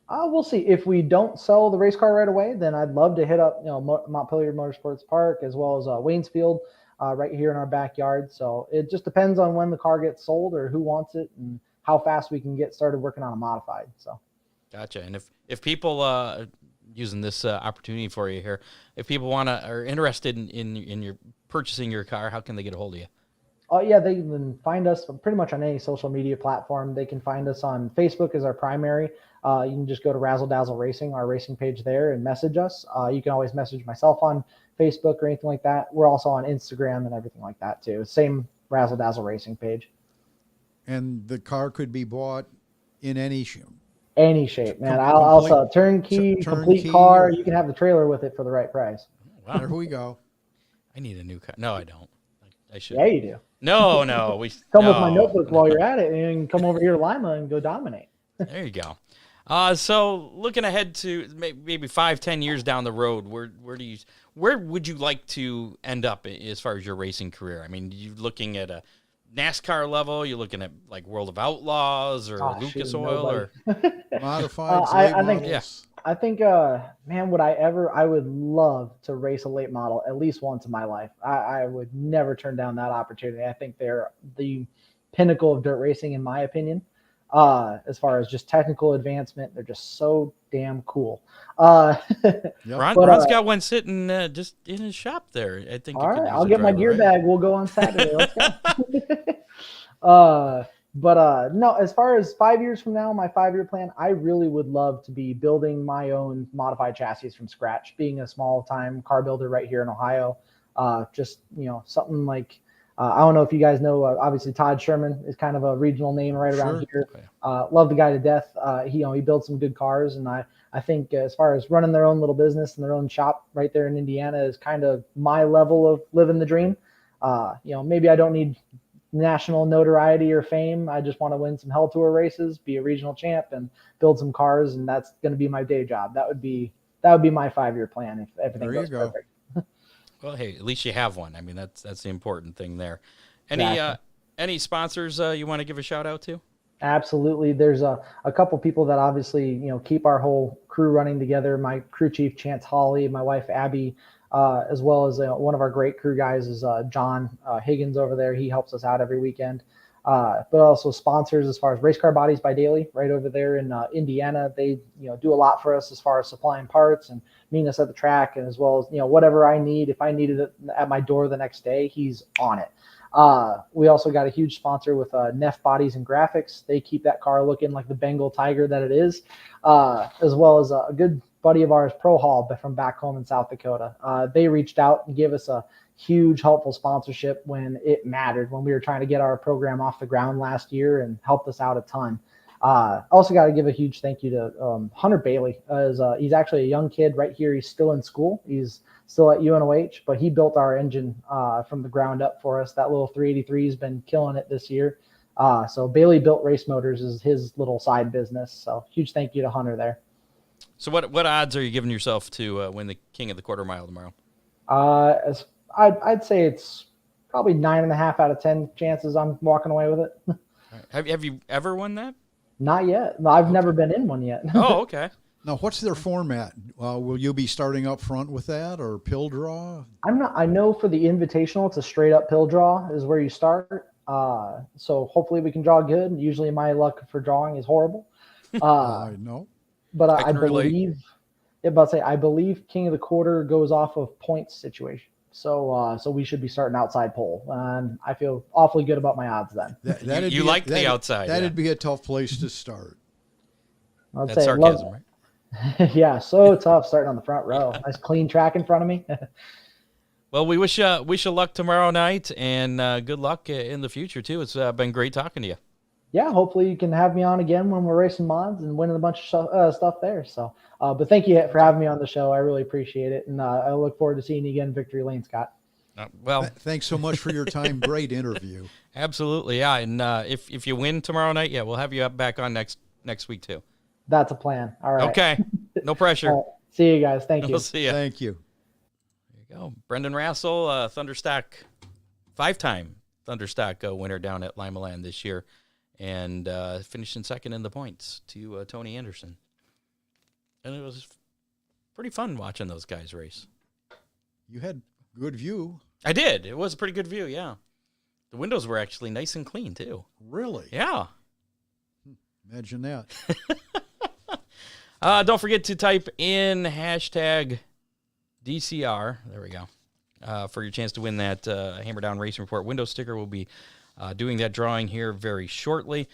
We'll see. If we don't sell the race car right away, then I'd love to hit up Montpelier Motorsports Park as well as Waynesfield right here in our backyard. So it just depends on when the car gets sold or who wants it and how fast we can get started working on a modified. So, gotcha. And if people using this opportunity for you here, if people are interested in your purchasing your car, how can they get a hold of you? Oh yeah, they can find us pretty much on any social media platform. They can find us on Facebook as our primary. You can just go to Razzle Dazzle Racing, our racing page there, and message us. You can always message myself on Facebook or anything like that. We're also on Instagram and everything like that too. Same Razzle Dazzle Racing page. And the car could be bought in any shape, man. I'll sell a turnkey, complete car. You can have the trailer with it for the right price. Wow. There we go. I need a new car. No, I don't. I should. Yeah, you do. No. With my notebook while you're at it, and you can come over here to Lima and go dominate. There you go. So looking ahead to maybe 5-10 years down the road, where would you like to end up as far as your racing career? I mean, you looking at a NASCAR level? You're looking at like World of Outlaws or Lucas Oil or modifieds? I think, man, I would love to race a late model at least once in my life. I would never turn down that opportunity. I think they're the pinnacle of dirt racing, in my opinion. As far as just technical advancement, they're just so damn cool. Ron's got one sitting just in his shop there. I think. All right, I'll get my gear bag. We'll go on Saturday. Let's go. No, as far as 5 years from now, my 5-year plan, I really would love to be building my own modified chassis from scratch, being a small time car builder right here in Ohio. Something like, I don't know if you guys know, obviously Todd Sherman is kind of a regional name right around here. Love the guy to death. He builds some good cars. And I think as far as running their own little business and their own shop right there in Indiana is kind of my level of living the dream. Maybe I don't need national notoriety or fame. I just want to win some Hell Tour races, be a regional champ, and build some cars, and that's going to be my day job. That would be my 5-year plan if everything goes perfect. Well, hey, at least you have one. I mean, that's the important thing there. Exactly. Any sponsors you want to give a shout out to? Absolutely. There's a couple people that obviously keep our whole crew running together. My crew chief Chance Hawley, my wife Abby, as well as one of our great crew guys is John Higgins over there. He helps us out every weekend. But also sponsors as far as Race Car Bodies by Daily right over there in Indiana. They do a lot for us as far as supplying parts and meeting us at the track, and as well as whatever I need. If I needed it at my door the next day, he's on it. We also got a huge sponsor with Neff Bodies and Graphics. They keep that car looking like the Bengal tiger that it is, as well as a good buddy of ours, Pro Hall, from back home in South Dakota. They reached out and gave us a huge helpful sponsorship when it mattered, when we were trying to get our program off the ground last year, and helped us out a ton. Also got to give a huge thank you to Hunter Bailey. He's actually a young kid right here. He's still in school. He's still at UNOH, but he built our engine from the ground up for us. That little 383 has been killing it this year. So Bailey Built Race Motors is his little side business. So huge thank you to Hunter there. So what odds are you giving yourself to win the King of the Quarter Mile tomorrow? I'd say it's probably 9.5 out of 10 chances I'm walking away with it. Right. Have you ever won that? Not yet. I've never been in one yet. Oh, okay. Now, what's their format? Will you be starting up front with that, or pill draw? I know for the Invitational, it's a straight up pill draw is where you start. So hopefully we can draw good. Usually my luck for drawing is horrible. I know. But I believe King of the Quarter goes off of points situation. So we should be starting outside pole, and I feel awfully good about my odds then. You like the outside. That'd be a tough place to start. That's sarcasm, right? Yeah, so tough starting on the front row. Nice clean track in front of me. Well, we wish you luck tomorrow night, and good luck in the future too. It's been great talking to you. Yeah, hopefully you can have me on again when we're racing mods and winning a bunch of stuff there. So, but thank you for having me on the show. I really appreciate it, and I look forward to seeing you again in Victory Lane, Scott. Thanks so much for your time. Great interview. Absolutely, yeah. And if you win tomorrow night, yeah, we'll have you back on next week too. That's a plan. All right. Okay. No pressure. Right. See you guys. Thank you. We'll see you. Thank you. There you go. Brenden Rassel, Thunderstock, 5-time Thunderstock winner down at Limaland this year, and finishing second in the points to Tony Anderson. And it was pretty fun watching those guys race. You had good view. I did. It was a pretty good view, yeah. The windows were actually nice and clean, too. Really? Yeah. Imagine that. Don't forget to type in hashtag DCR. There we go. For your chance to win that Hammer Down Racing Report window sticker. We'll be doing that drawing here very shortly.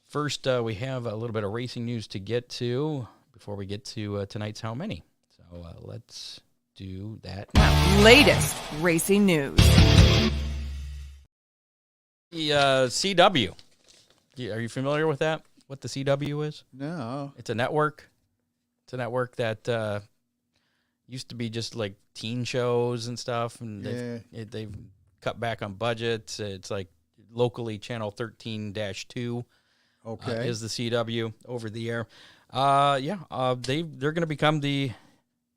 First, we have a little bit of racing news to get to before we get to tonight's How Many. So let's do that now. Latest racing news. The CW. Are you familiar with that? What the CW is? No. It's a network. It's a network that used to be just like teen shows and stuff, and they've cut back on budgets. It's like locally channel 13-2 is the CW over the air. They're going to become the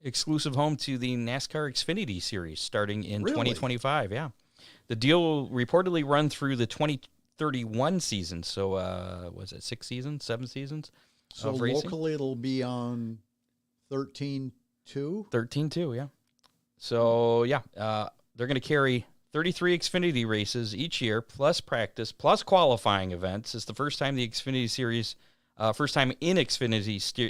exclusive home to the NASCAR Xfinity Series starting in 2025. Yeah, the deal will reportedly run through the 2031 season. So was it 7 seasons? So locally it'll be on 13-2? 13-2, yeah. So, they're going to carry 33 Xfinity races each year, plus practice, plus qualifying events. It's the first time in Xfinity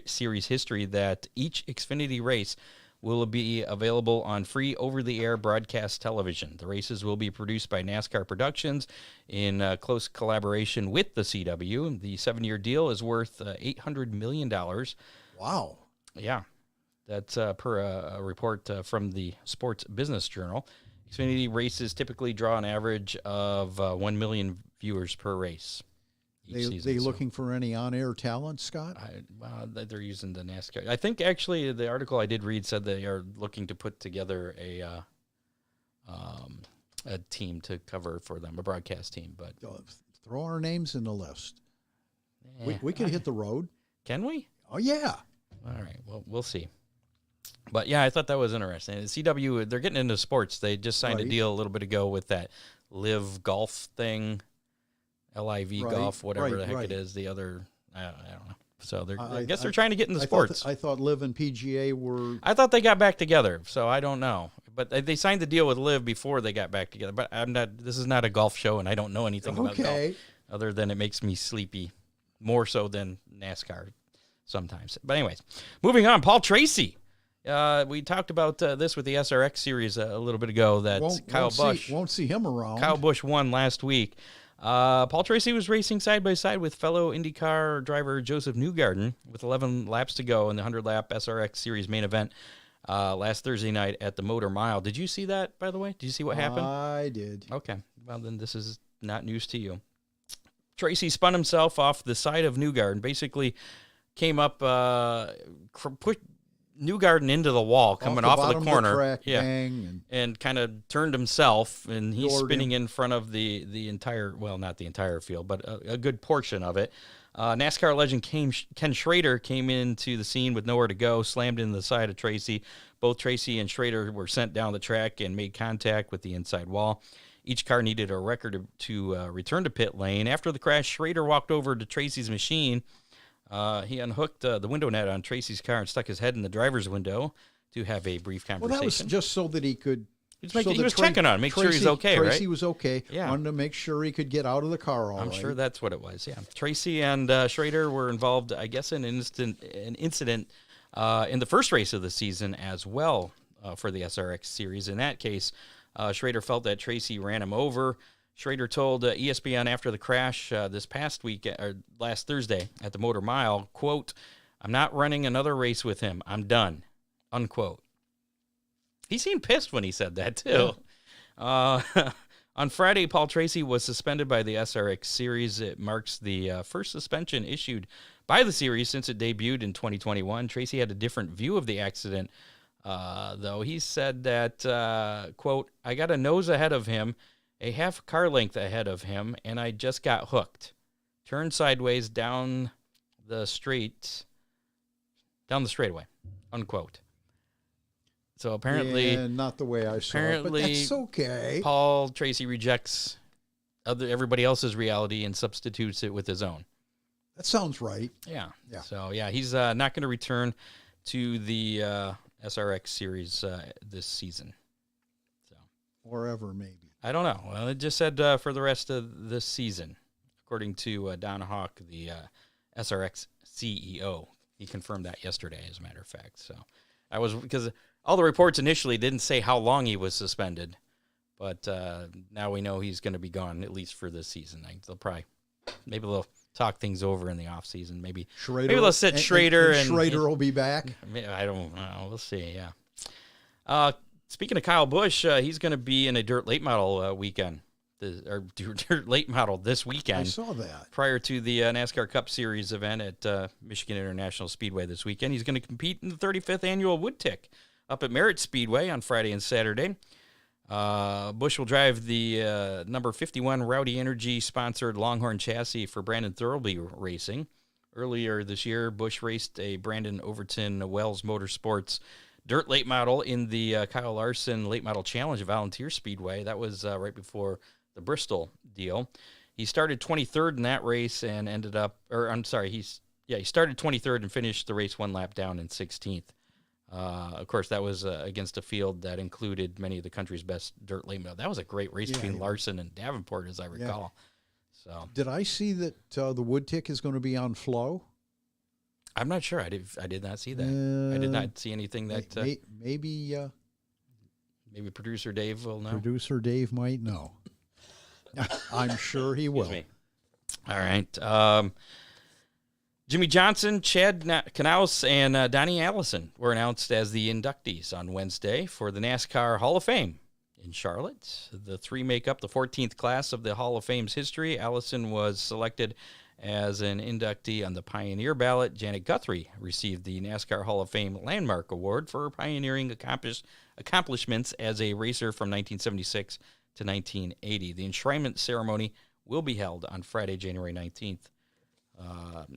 Series history that each Xfinity race will be available on free over-the-air broadcast television. The races will be produced by NASCAR Productions in close collaboration with the CW. The 7-year deal is worth $800 million. Wow. Yeah, that's per a report from the Sports Business Journal. Xfinity races typically draw an average of 1 million viewers per race. They looking for any on-air talent, Scott? They're using the NASCAR. I think actually the article I did read said they are looking to put together a team to cover for them, a broadcast team. But throw our names in the list. We could hit the road. Can we? Oh yeah. All right. Well, we'll see. But yeah, I thought that was interesting. The CW, they're getting into sports. They just signed a deal a little bit ago with that Live Golf thing. LIV Golf, whatever the heck it is, the other, I don't know. So I guess they're trying to get into sports. I thought Liv and PGA were. I thought they got back together, so I don't know. But they signed the deal with Liv before they got back together. But I'm not. This is not a golf show, and I don't know anything about golf other than it makes me sleepy, more so than NASCAR sometimes. But anyways, moving on. Paul Tracy. We talked about this with the SRX series a little bit ago. That Kyle Busch won't see him around. Kyle Busch won last week. Paul Tracy was racing side by side with fellow IndyCar driver Joseph Newgarden with 11 laps to go in the 100-lap SRX Series main event last Thursday night at the Motor Mile. Did you see that, by the way? Did you see what happened? I did. Okay. Well, then this is not news to you. Tracy spun himself off the side of Newgarden, basically came up, Newgarden into the wall coming off of the corner. Track, bang, and kind of turned himself, and he's spinning him in front of the entire, well, not the entire field, but a good portion of it. NASCAR legend Ken Schrader came into the scene with nowhere to go, slammed into the side of Tracy. Both Tracy and Schrader were sent down the track and made contact with the inside wall. Each car needed a record to return to pit lane. After the crash, Schrader walked over to Tracy's machine. He unhooked the window net on Tracy's car and stuck his head in the driver's window to have a brief conversation. Well, that was just so that he could... He was checking on him, make sure he's okay, right? Tracy was okay. Yeah. Wanted to make sure he could get out of the car all right. I'm sure that's what it was, yeah. Tracy and Schrader were involved, I guess, in an incident in the first race of the season as well for the SRX series. In that case, Schrader felt that Tracy ran him over. Schrader told ESPN after the crash this past week, or last Thursday at the Motor Mile, quote, "I'm not running another race with him. I'm done," unquote. He seemed pissed when he said that, too. Yeah. On Friday, Paul Tracy was suspended by the SRX series. It marks the first suspension issued by the series since it debuted in 2021. Tracy had a different view of the accident, though. He said that, quote, "I got a nose ahead of him, a half car length ahead of him, and I just got hooked. Turned sideways down the straightaway," unquote. So apparently, not the way I saw it, but that's okay. Paul Tracy rejects everybody else's reality and substitutes it with his own. That sounds right. Yeah. So yeah, he's not going to return to the SRX series this season. So, or ever, maybe. I don't know. Well, it just said for the rest of this season, according to Don Hawk, the SRX CEO. He confirmed that yesterday, as a matter of fact. So I was, because all the reports initially didn't say how long he was suspended, but now we know he's going to be gone, at least for this season. Maybe they'll talk things over in the off season. Maybe they'll sit Schrader and Schrader will be back. I don't know. We'll see. Yeah. Speaking of Kyle Busch, he's going to be in a dirt late model weekend. Dirt late model this weekend. I saw that. Prior to the NASCAR Cup Series event at Michigan International Speedway this weekend. He's going to compete in the 35th annual Wood Tick up at Merritt Speedway on Friday and Saturday. Busch will drive the number 51 Rowdy Energy sponsored Longhorn chassis for Brenden Thurlby Racing. Earlier this year, Busch raced a Brandon Overton Wells Motorsports dirt late model in the Kyle Larson Late Model Challenge at Volunteer Speedway. That was right before the Bristol deal. He started 23rd in that race and ended up, he started 23rd and finished the race one lap down in 16th. Of course, that was against a field that included many of the country's best dirt late model. That was a great race between Larson and Davenport, as I recall. Yeah. So, did I see that the Wood Tick is going to be on Flow? I'm not sure. I did not see that. I did not see anything that maybe producer Dave will know. Producer Dave might know. I'm sure he will. All right. Jimmy Johnson, Chad Knaus, and Donnie Allison were announced as the inductees on Wednesday for the NASCAR Hall of Fame in Charlotte. The three make up the 14th class of the Hall of Fame's history. Allison was selected as an inductee on the Pioneer ballot. Janet Guthrie received the NASCAR Hall of Fame Landmark Award for her pioneering accomplishments as a racer from 1976 to 1980. The enshrinement ceremony will be held on Friday, January 19th.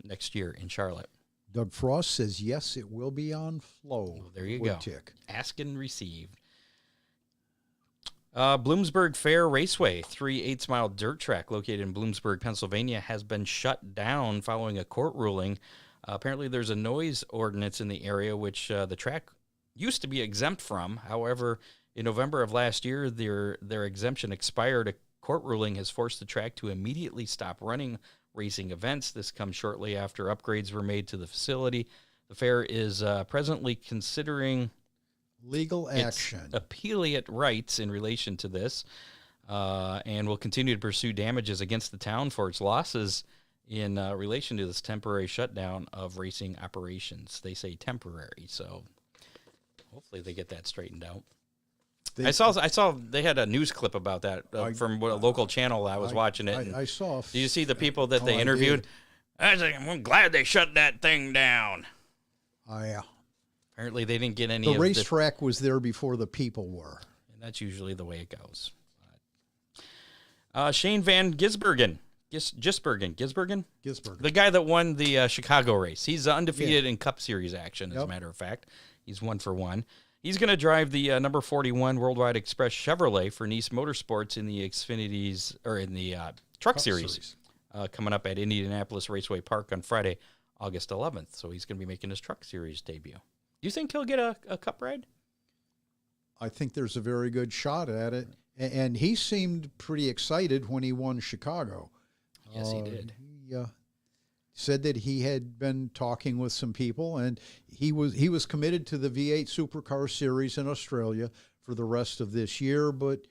Next year in Charlotte. Doug Frost says, yes, it will be on Flow. Well, there you go. Ask and receive. Bloomsburg Fair Raceway, 3/8 mile dirt track located in Bloomsburg, Pennsylvania, has been shut down following a court ruling. Apparently there's a noise ordinance in the area, which the track used to be exempt from. However, in November of last year, their exemption expired. A court ruling has forced the track to immediately stop running racing events. This comes shortly after upgrades were made to the facility. The fair is presently considering legal action, appellate rights in relation to this, and will continue to pursue damages against the town for its losses in relation to this temporary shutdown of racing operations. They say temporary, so hopefully they get that straightened out. I saw they had a news clip about that from a local channel. I was watching it. I saw. Do you see the people that they interviewed? I'm glad they shut that thing down. Oh, yeah. Apparently, they didn't get any The of racetrack was there before the people were. and that's usually the way it goes. Shane Van Gisbergen. Gisbergen? The guy that won the Chicago race. He's undefeated in Cup Series action, as a matter of fact. He's 1-for-1. He's going to drive the number 41 Worldwide Express Chevrolet for Nice Motorsports in the Xfinity's, or in the Truck Series. Coming up at Indianapolis Raceway Park on Friday, August 11th. So he's going to be making his Truck Series debut. Do you think he'll get a Cup ride? I think there's a very good shot at it. And he seemed pretty excited when he won Chicago. Yes, he did. He said that he had been talking with some people, and he was committed to the V8 Supercar Series in Australia for the rest of this year, but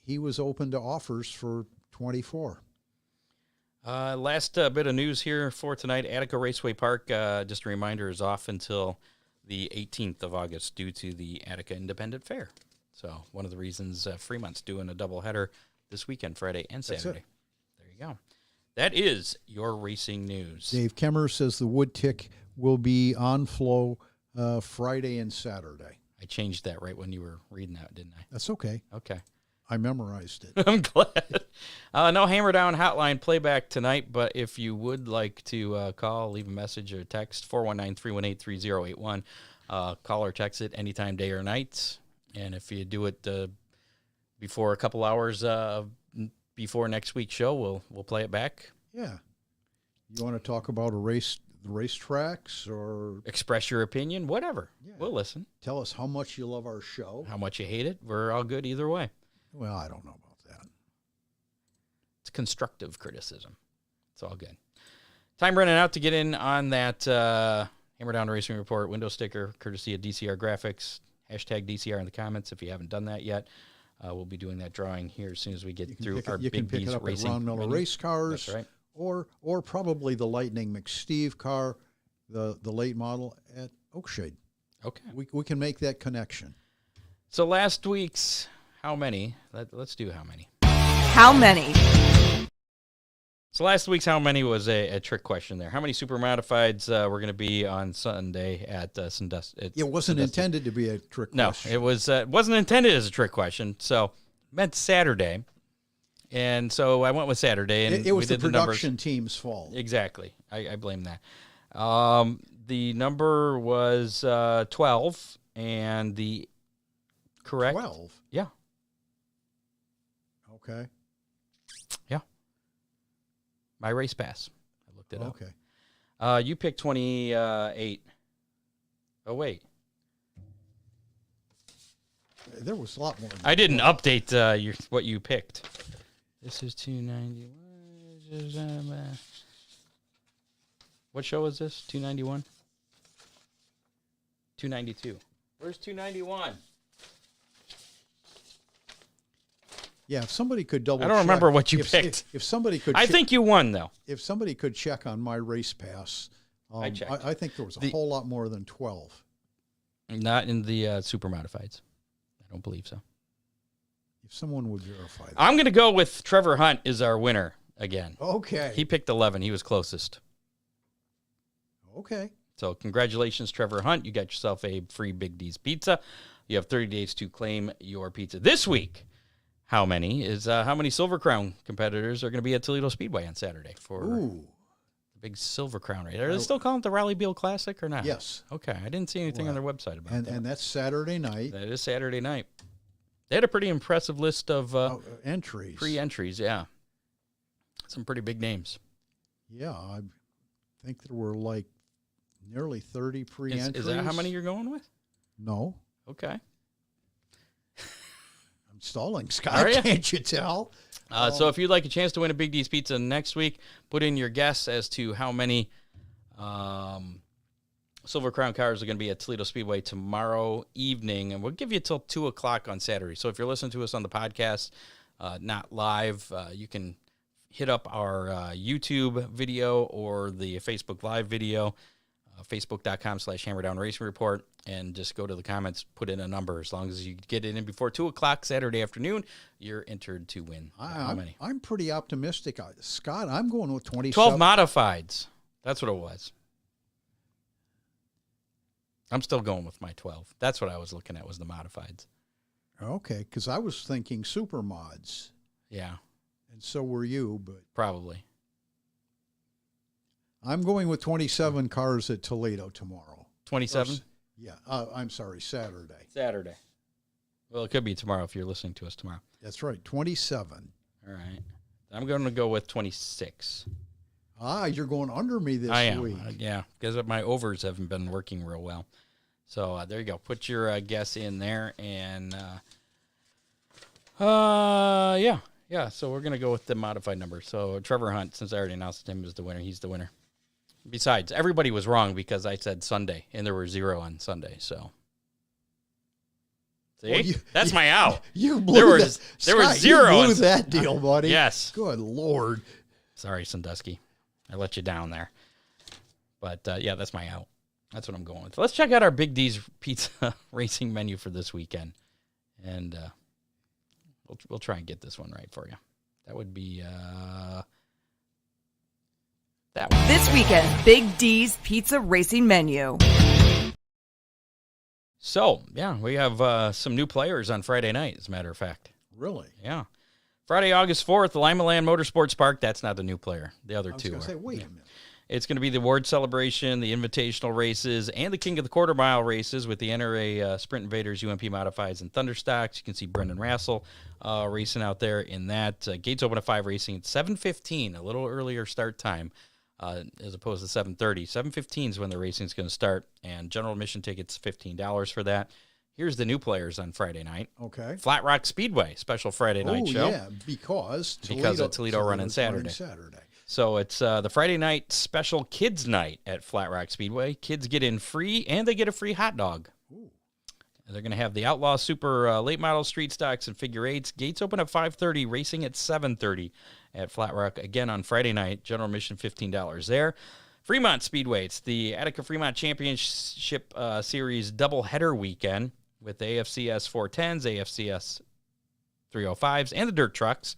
he was open to offers for 24. Last bit of news here for tonight. Attica Raceway Park, just a reminder, is off until the 18th of August due to the Attica Independent Fair. So one of the reasons Fremont's doing a doubleheader this weekend, Friday and Saturday. There you go. That is your racing news. Dave Kemmer says the wood tick will be on flow Friday and Saturday. I changed that right when you were reading that, didn't I? That's okay. Okay. I memorized it. I'm glad. No Hammer Down hotline playback tonight, but if you would like to call, leave a message or text, 419-318-3081. Call or text it anytime, day or night. And if you do it before a couple hours before next week's show, we'll play it back. Yeah. You want to talk about the racetracks or express your opinion, whatever. Yeah. We'll listen. Tell us how much you love our show. How much you hate it. We're all good either way. Well, I don't know about that. It's constructive criticism. It's all good. Time running out to get in on that Hammer Down Racing Report window sticker, courtesy of DCR Graphics. Hashtag DCR in the comments if you haven't done that yet. We'll be doing that drawing here as soon as we get through our You can Big pick D's it up racing at Ron Miller menu. Race Cars. That's right. Or probably the Lightning McSteve car, the late model at Oakshade. Okay. We can make that connection. So last week's how many? Let's do how many. How many? So last week's how many was a trick question there. How many super modifieds were going to be on Sunday at Sandusky? It wasn't intended to be a trick question. No, it wasn't intended as a trick question. So it meant Saturday. And so I went with Saturday. And it was we the did production team's fault. Exactly. I blame that. The number was 12, and the correct 12? Yeah. Okay. Yeah. My race pass. I looked it up. Okay. You picked 28. Oh, wait. There was a lot more. I didn't update what you picked. This is 291. What show is this? 291? 292. Where's 291? Yeah, if somebody could double check. I don't remember what you picked. If somebody could I think you won, though. If somebody could check on my race pass, I checked. I think there was a whole lot more than 12. Not in the super modifieds. I don't believe so. If someone would verify that. I'm going to go with Trevor Hunt is our winner again. Okay. He picked 11. He was closest. Okay. So congratulations, Trevor Hunt. You got yourself a free Big D's pizza. You have 30 days to claim your pizza. This week, how many Silver Crown competitors are going to be at Toledo Speedway on Saturday for the big Silver Crown race? Are they still calling it the Rally Beal Classic or not? Yes. Okay. I didn't see anything on their website about that. And that's Saturday night. That is Saturday night. They had a pretty impressive list of entries. Pre-entries, yeah. Some pretty big names. Yeah, I think there were like nearly 30 pre-entries. Is that how many you're going with? No. Okay. I'm stalling, Scott. Can't you tell? So if you'd like a chance to win a Big D's Pizza next week, put in your guess as to how many Silver Crown cars are going to be at Toledo Speedway tomorrow evening, and we'll give you till 2 o'clock on Saturday. So if you're listening to us on the podcast, not live, you can hit up our YouTube video or the Facebook Live video, facebook.com/Hammerdown Racing Report, and just go to the comments, put in a number. As long as you get it in before 2 o'clock Saturday afternoon, you're entered to win. How many? I'm pretty optimistic. Scott, I'm going with 27. 12 modifieds. That's what it was. I'm still going with my 12. That's what I was looking at was the modifieds. Okay, because I was thinking super mods, Yeah, and so were you, but probably. I'm going with 27 cars at Toledo tomorrow. 27? Yeah, I'm sorry, Saturday. Saturday. Well, it could be tomorrow if you're listening to us tomorrow. That's right, 27. All right. I'm going to go with 26. You're going under me this I am. week. Yeah, because my overs haven't been working real well. So there you go. Put your guess in there, and yeah. So we're gonna go with the modified number. So Trevor Hunt, since I already announced him as the winner, he's the winner. Besides, everybody was wrong because I said Sunday, and there were 0 on Sunday. So see, well, that's my out. You blew there was 0. You blew that deal, buddy. Yes. Good Lord. Sorry, Sandusky. I let you down there. But yeah, that's my out. That's what I'm going with. Let's check out our Big D's Pizza Racing menu for this weekend. And we'll try and get this one right for you. That would be that one. This weekend's Big D's Pizza Racing menu. So, yeah, we have some new players on Friday night, as a matter of fact. Really? Yeah. Friday, August 4th, the Limaland Motorsports Park. That's not the new player. The other two are. Say, wait a minute. It's going to be the award celebration, the invitational races, and the King of the Quarter Mile races with the NRA Sprint Invaders, UMP Modifieds, and Thunderstocks. You can see Brenden Rassel racing out there in that. Gates open at 5 racing at 7:15, a little earlier start time as opposed to 7:30. 7:15 is when the racing is going to start, and general admission tickets $15 for that. Here's the new players on Friday night. Okay. Flat Rock Speedway, special Friday night show. Oh, yeah, because of Toledo running Saturday. So it's the Friday night special kids night at Flat Rock Speedway. Kids get in free, and they get a free hot dog. Ooh. And they're going to have the Outlaw Super late model street stocks and figure eights. Gates open at 5:30, racing at 7:30 at Flat Rock. Again on Friday night, general admission $15 there. Fremont Speedway, it's the Attica Fremont Championship Series doubleheader weekend with the AFCS 410s, AFCS 305s, and the dirt trucks.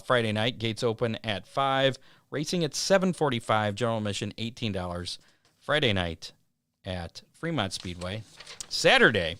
Friday night, gates open at 5, racing at 7:45, general admission $18. Friday night at Fremont Speedway. Saturday,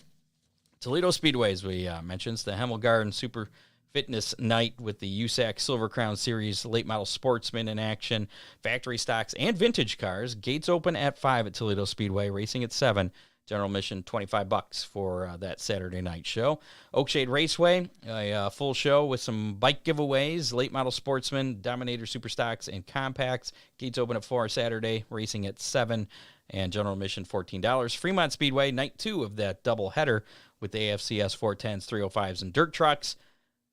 Toledo Speedway, as we mentioned, it's the Hemmelgarden Super Fitness Night with the USAC Silver Crown Series late model sportsmen in action, factory stocks, and vintage cars. Gates open at 5 at Toledo Speedway, racing at 7. General admission $25 for that Saturday night show. Oakshade Raceway, a full show with some bike giveaways, late model sportsmen, Dominator Super Stocks, and compacts. Gates open at 4 Saturday, racing at 7, and general admission $14. Fremont Speedway, night 2 of that double header with the AFCS 410s, 305s, and dirt trucks.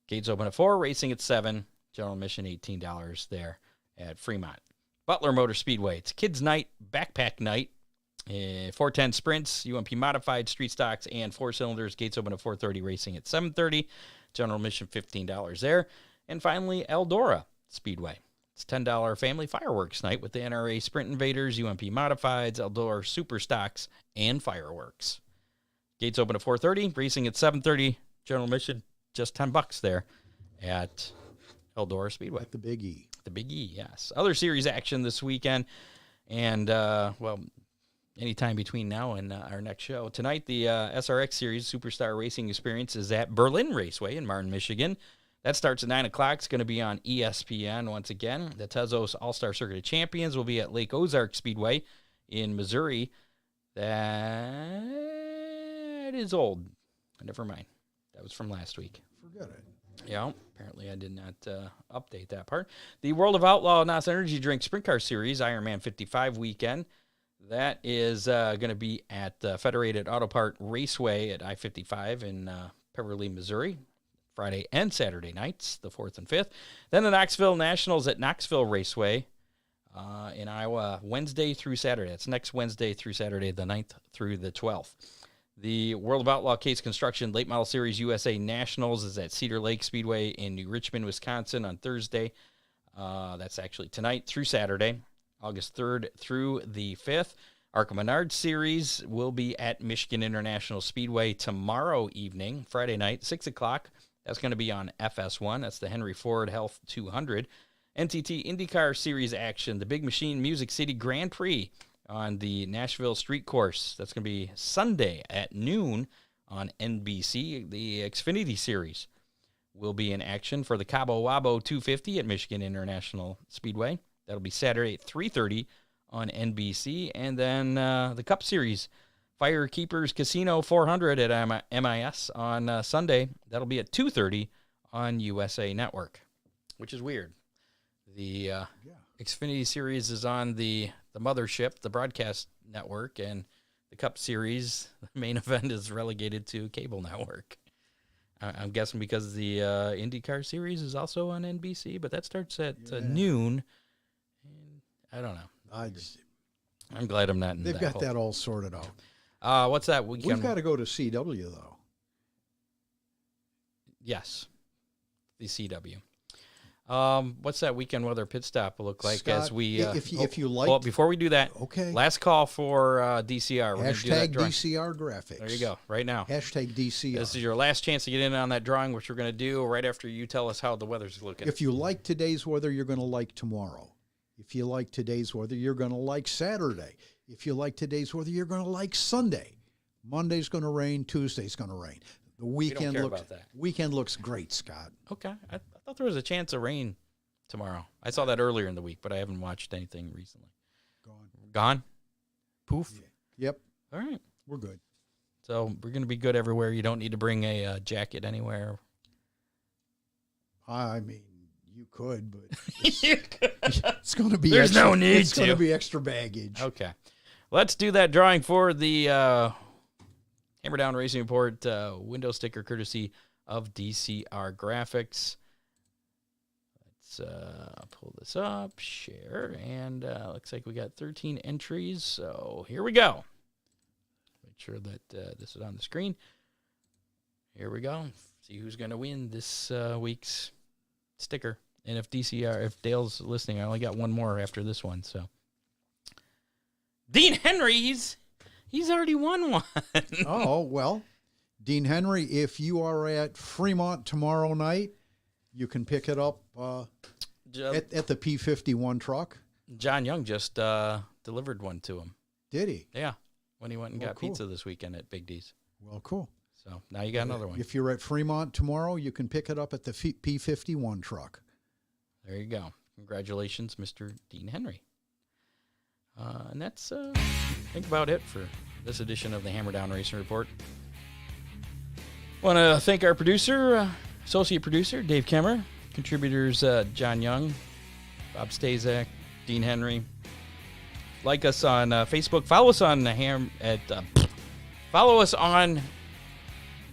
Gates open at 4, racing at 7, general admission $18 there at Fremont. Butler Motor Speedway, it's kids night, backpack night. 410 sprints, UMP modified, street stocks, and 4 cylinders. Gates open at 4:30, racing at 7:30. General admission $15 there. And finally, Eldora Speedway. It's $10 family fireworks night with the NRA Sprint Invaders, UMP modifieds, Eldora super stocks, and fireworks. Gates open at 4:30, racing at 7:30. General admission just $10 there at Eldora Speedway. At the Big E. The Big E, yes. Other series action this weekend, and anytime between now and our next show. Tonight, the SRX Series Superstar Racing Experience is at Berlin Raceway in Martin, Michigan. That starts at 9 o'clock. It's going to be on ESPN once again. The Tezos All-Star Circuit of Champions will be at Lake Ozark Speedway in Missouri. That is old. Never mind. That was from last week. Forget it. Yeah, apparently I did not update that part. The World of Outlaw NOS Energy Drink Sprint Car Series Ironman 55 weekend. That is going to be at the Federated Auto Part Raceway at I-55 in Peverly, Missouri, Friday and Saturday nights, the 4th and 5th. Then the Knoxville Nationals at Knoxville Raceway in Iowa, Wednesday through Saturday. That's next Wednesday through Saturday, the 9th through the 12th. The World of Outlaw Case Construction Late Model Series USA Nationals is at Cedar Lake Speedway in New Richmond, Wisconsin on Thursday. That's actually tonight through Saturday. August 3rd through the 5th. Arca Menard Series will be at Michigan International Speedway tomorrow evening, Friday night, 6 o'clock. That's going to be on FS1. That's the Henry Ford Health 200. NTT IndyCar Series action, the Big Machine Music City Grand Prix on the Nashville Street Course. That's going to be Sunday at noon on NBC. The Xfinity Series will be in action for the Cabo Wabo 250 at Michigan International Speedway. That'll be Saturday at 3:30 on NBC. And then the Cup Series, Firekeepers Casino 400 at MIS on Sunday. That'll be at 2:30 on USA Network, which is weird. The Xfinity Series is on the mothership, the broadcast network, and the Cup Series, the main event, is relegated to cable network. I'm guessing because the IndyCar Series is also on NBC, but that starts at noon. And I don't know. I'm glad I'm not in They've got that all sorted out. What's that weekend? We've got to go to CW, though. Yes, the CW. What's that weekend weather pit stop will look like, Scott, as we if you like, well, before we do that, okay, last call for DCR. We're hashtag do that DCR graphics. There you go, right now. Hashtag DCR. This is your last chance to get in on that drawing, which we're going to do right after you tell us how the weather's looking. If you like today's weather, you're going to like tomorrow. If you like today's weather, you're going to like Saturday. If you like today's weather, you're going to like Sunday. Monday's going to rain. Tuesday's going to rain. The weekend looks great, Scott. Okay, I thought there was a chance of rain tomorrow. I saw that earlier in the week, but I haven't watched anything recently. Gone? Poof? Yeah. Yep. All right. We're good. So we're going to be good everywhere. You don't need to bring a jacket anywhere. I mean, you could, but it's going to be There's extra, no need it's to. going to be extra baggage. Okay. Let's do that drawing for the Hammer Down Racing Report window sticker courtesy of DCR Graphics. Pull this up, share, and looks like we got 13 entries, so here we go. Make sure that this is on the screen. Here we go. See who's going to win this week's sticker. And if Dale's listening, I only got one more after this one, so. Dean Henry, he's already won one. Oh, well, Dean Henry, if you are at Fremont tomorrow night, you can pick it up at the P51 truck. John Young just delivered one to him. Did he? Yeah, when he went and got cool. pizza this weekend at Big D's. Well, cool. So now you got another one. If you're at Fremont tomorrow, you can pick it up at the P51 truck. There you go. Congratulations, Mr. Dean Henry. And that's, I think, about it for this edition of the Hammer Down Racing Report. Want to thank our producer, associate producer, Dave Kemmer, contributors, John Young, Bob Stazak, Dean Henry. Like us on Facebook. Follow us on follow us on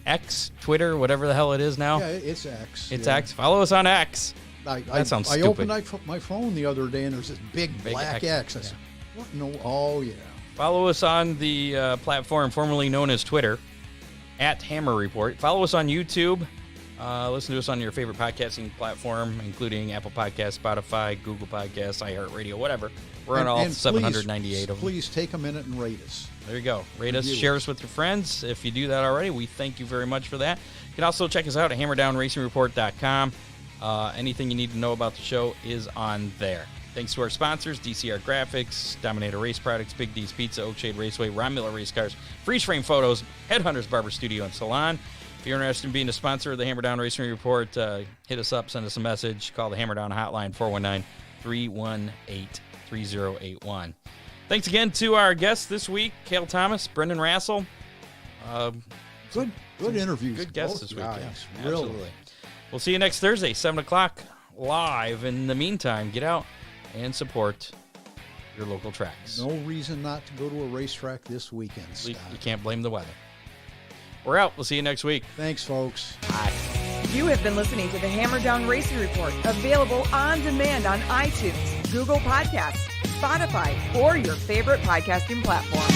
X, Twitter, whatever the hell it is now. Yeah, it's X. It's X. Follow us on X. That sounds stupid. I opened my phone the other day, and there's this big black X. I said, what? No. Oh, yeah. Follow us on the platform formerly known as Twitter, at Hammer Report. Follow us on YouTube. Listen to us on your favorite podcasting platform, including Apple Podcasts, Spotify, Google Podcasts, iHeartRadio, whatever. We're on all 798 of them. Please take a minute and rate us. There you go. Rate us, share us with your friends. If you do that already, we thank you very much for that. You can also check us out at hammerdownracingreport.com. Anything you need to know about the show is on there. Thanks to our sponsors, DCR Graphics, Dominator Race Products, Big D's Pizza, Oakshade Raceway, Ron Miller Race Cars, Freeze Frame Photos, Headhunters Barber Studio and Salon. If you're interested in being a sponsor of the Hammer Down Racing Report, hit us up, send us a message, call the Hammer Down hotline, 419-318-3081. Thanks again to our guests this week, Cale Thomas, Brenden Rassel. Good interviews. Good guests this week. Guys, Yeah, really. absolutely. We'll see you next Thursday, 7 o'clock live. In the meantime, get out and support your local tracks. No reason not to go to a racetrack this weekend, Scott. You can't blame the weather. We're out. We'll see you next week. Thanks, folks. Bye. You have been listening to the Hammer Down Racing Report, available on demand on iTunes, Google Podcasts, Spotify, or your favorite podcasting platform.